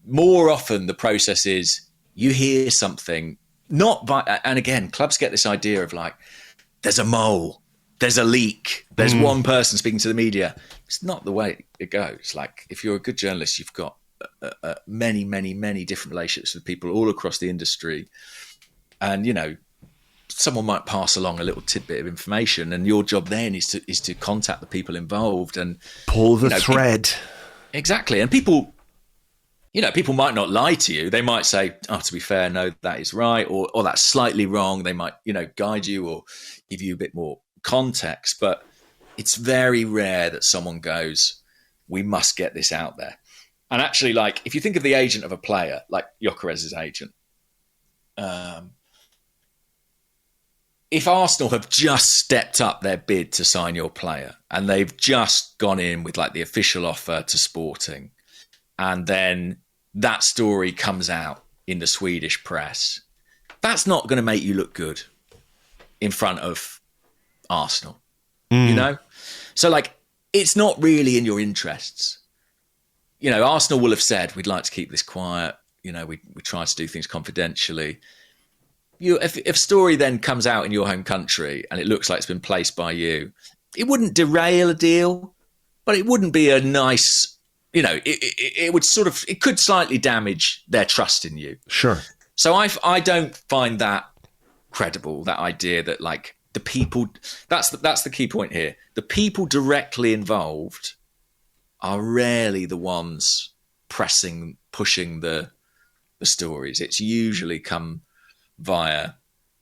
more often the process is you hear something, and again, clubs get this idea of there's a mole, there's a leak, there's one person speaking to the media. It's not the way it goes. If you're a good journalist, you've got many, many, many different relationships with people all across the industry. And, someone might pass along a little tidbit of information, and your job then is to contact the people involved and pull the thread. Exactly. And people might not lie to you. They might say, oh, to be fair, no, that is right. Or that's slightly wrong. They might, guide you or give you a bit more context. But it's very rare that someone goes, we must get this out there. And actually, if you think of the agent of a player, like Gyokeres' agent, if Arsenal have just stepped up their bid to sign your player and they've just gone in with the official offer to Sporting, and then that story comes out in the Swedish press, that's not going to make you look good in front of Arsenal, So it's not really in your interests. Arsenal will have said, we'd like to keep this quiet. We try to do things confidentially. If a story then comes out in your home country and it looks like it's been placed by you, it wouldn't derail a deal, but it wouldn't be a nice, it would it could slightly damage their trust in you. Sure. So I don't find that credible, that idea that the people, that's the key point here. The people directly involved are rarely the ones pushing the stories. It's usually come via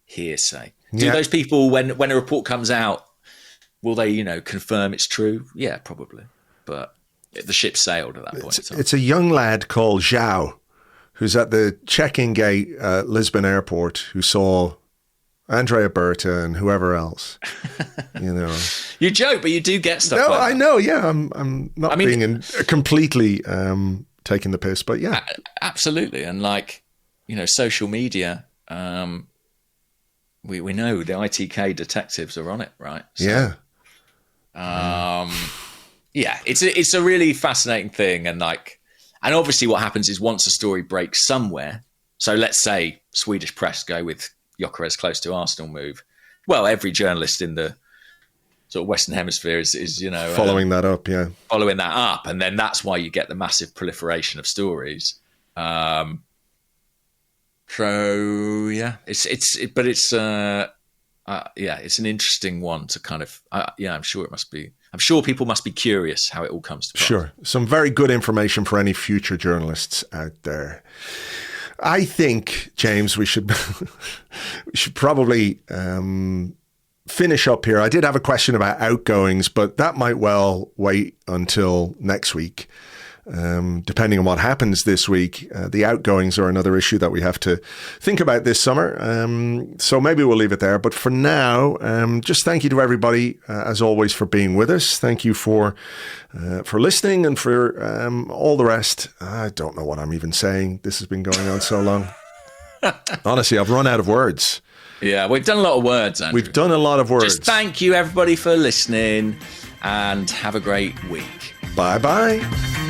hearsay. Do those people, when a report comes out, will they, confirm it's true? Yeah, probably. But the ship sailed at that point. It's a young lad called Zhao, who's at the check-in gate at Lisbon Airport, who saw Andrea Berta and whoever else. You joke, but you do get stuff. No, I know. Yeah, I'm not being completely taking the piss, but yeah, absolutely. And social media. We know the ITK detectives are on it, right? So, yeah. Yeah, it's a really fascinating thing, and obviously what happens is once a story breaks somewhere. So let's say Swedish press go with Gyokeres close to Arsenal move. Well, every journalist in the sort of Western Hemisphere is following that up, yeah, following that up, and then that's why you get the massive proliferation of stories. So yeah, it's an interesting one to kind of I'm sure people must be curious how it all comes to pass. Sure, some very good information for any future journalists out there. I think, James, we should probably finish up here. I did have a question about outgoings, but that might well wait until next week. Depending on what happens this week, the outgoings are another issue that we have to think about this summer. So maybe we'll leave it there. But for now, just thank you to everybody, as always, for being with us. Thank you for listening and for all the rest. I don't know what I'm even saying. This has been going on so long. Honestly, I've run out of words. Yeah, we've done a lot of words, Andrew. We've done a lot of words. Just thank you, everybody, for listening, and have a great week. Bye-bye.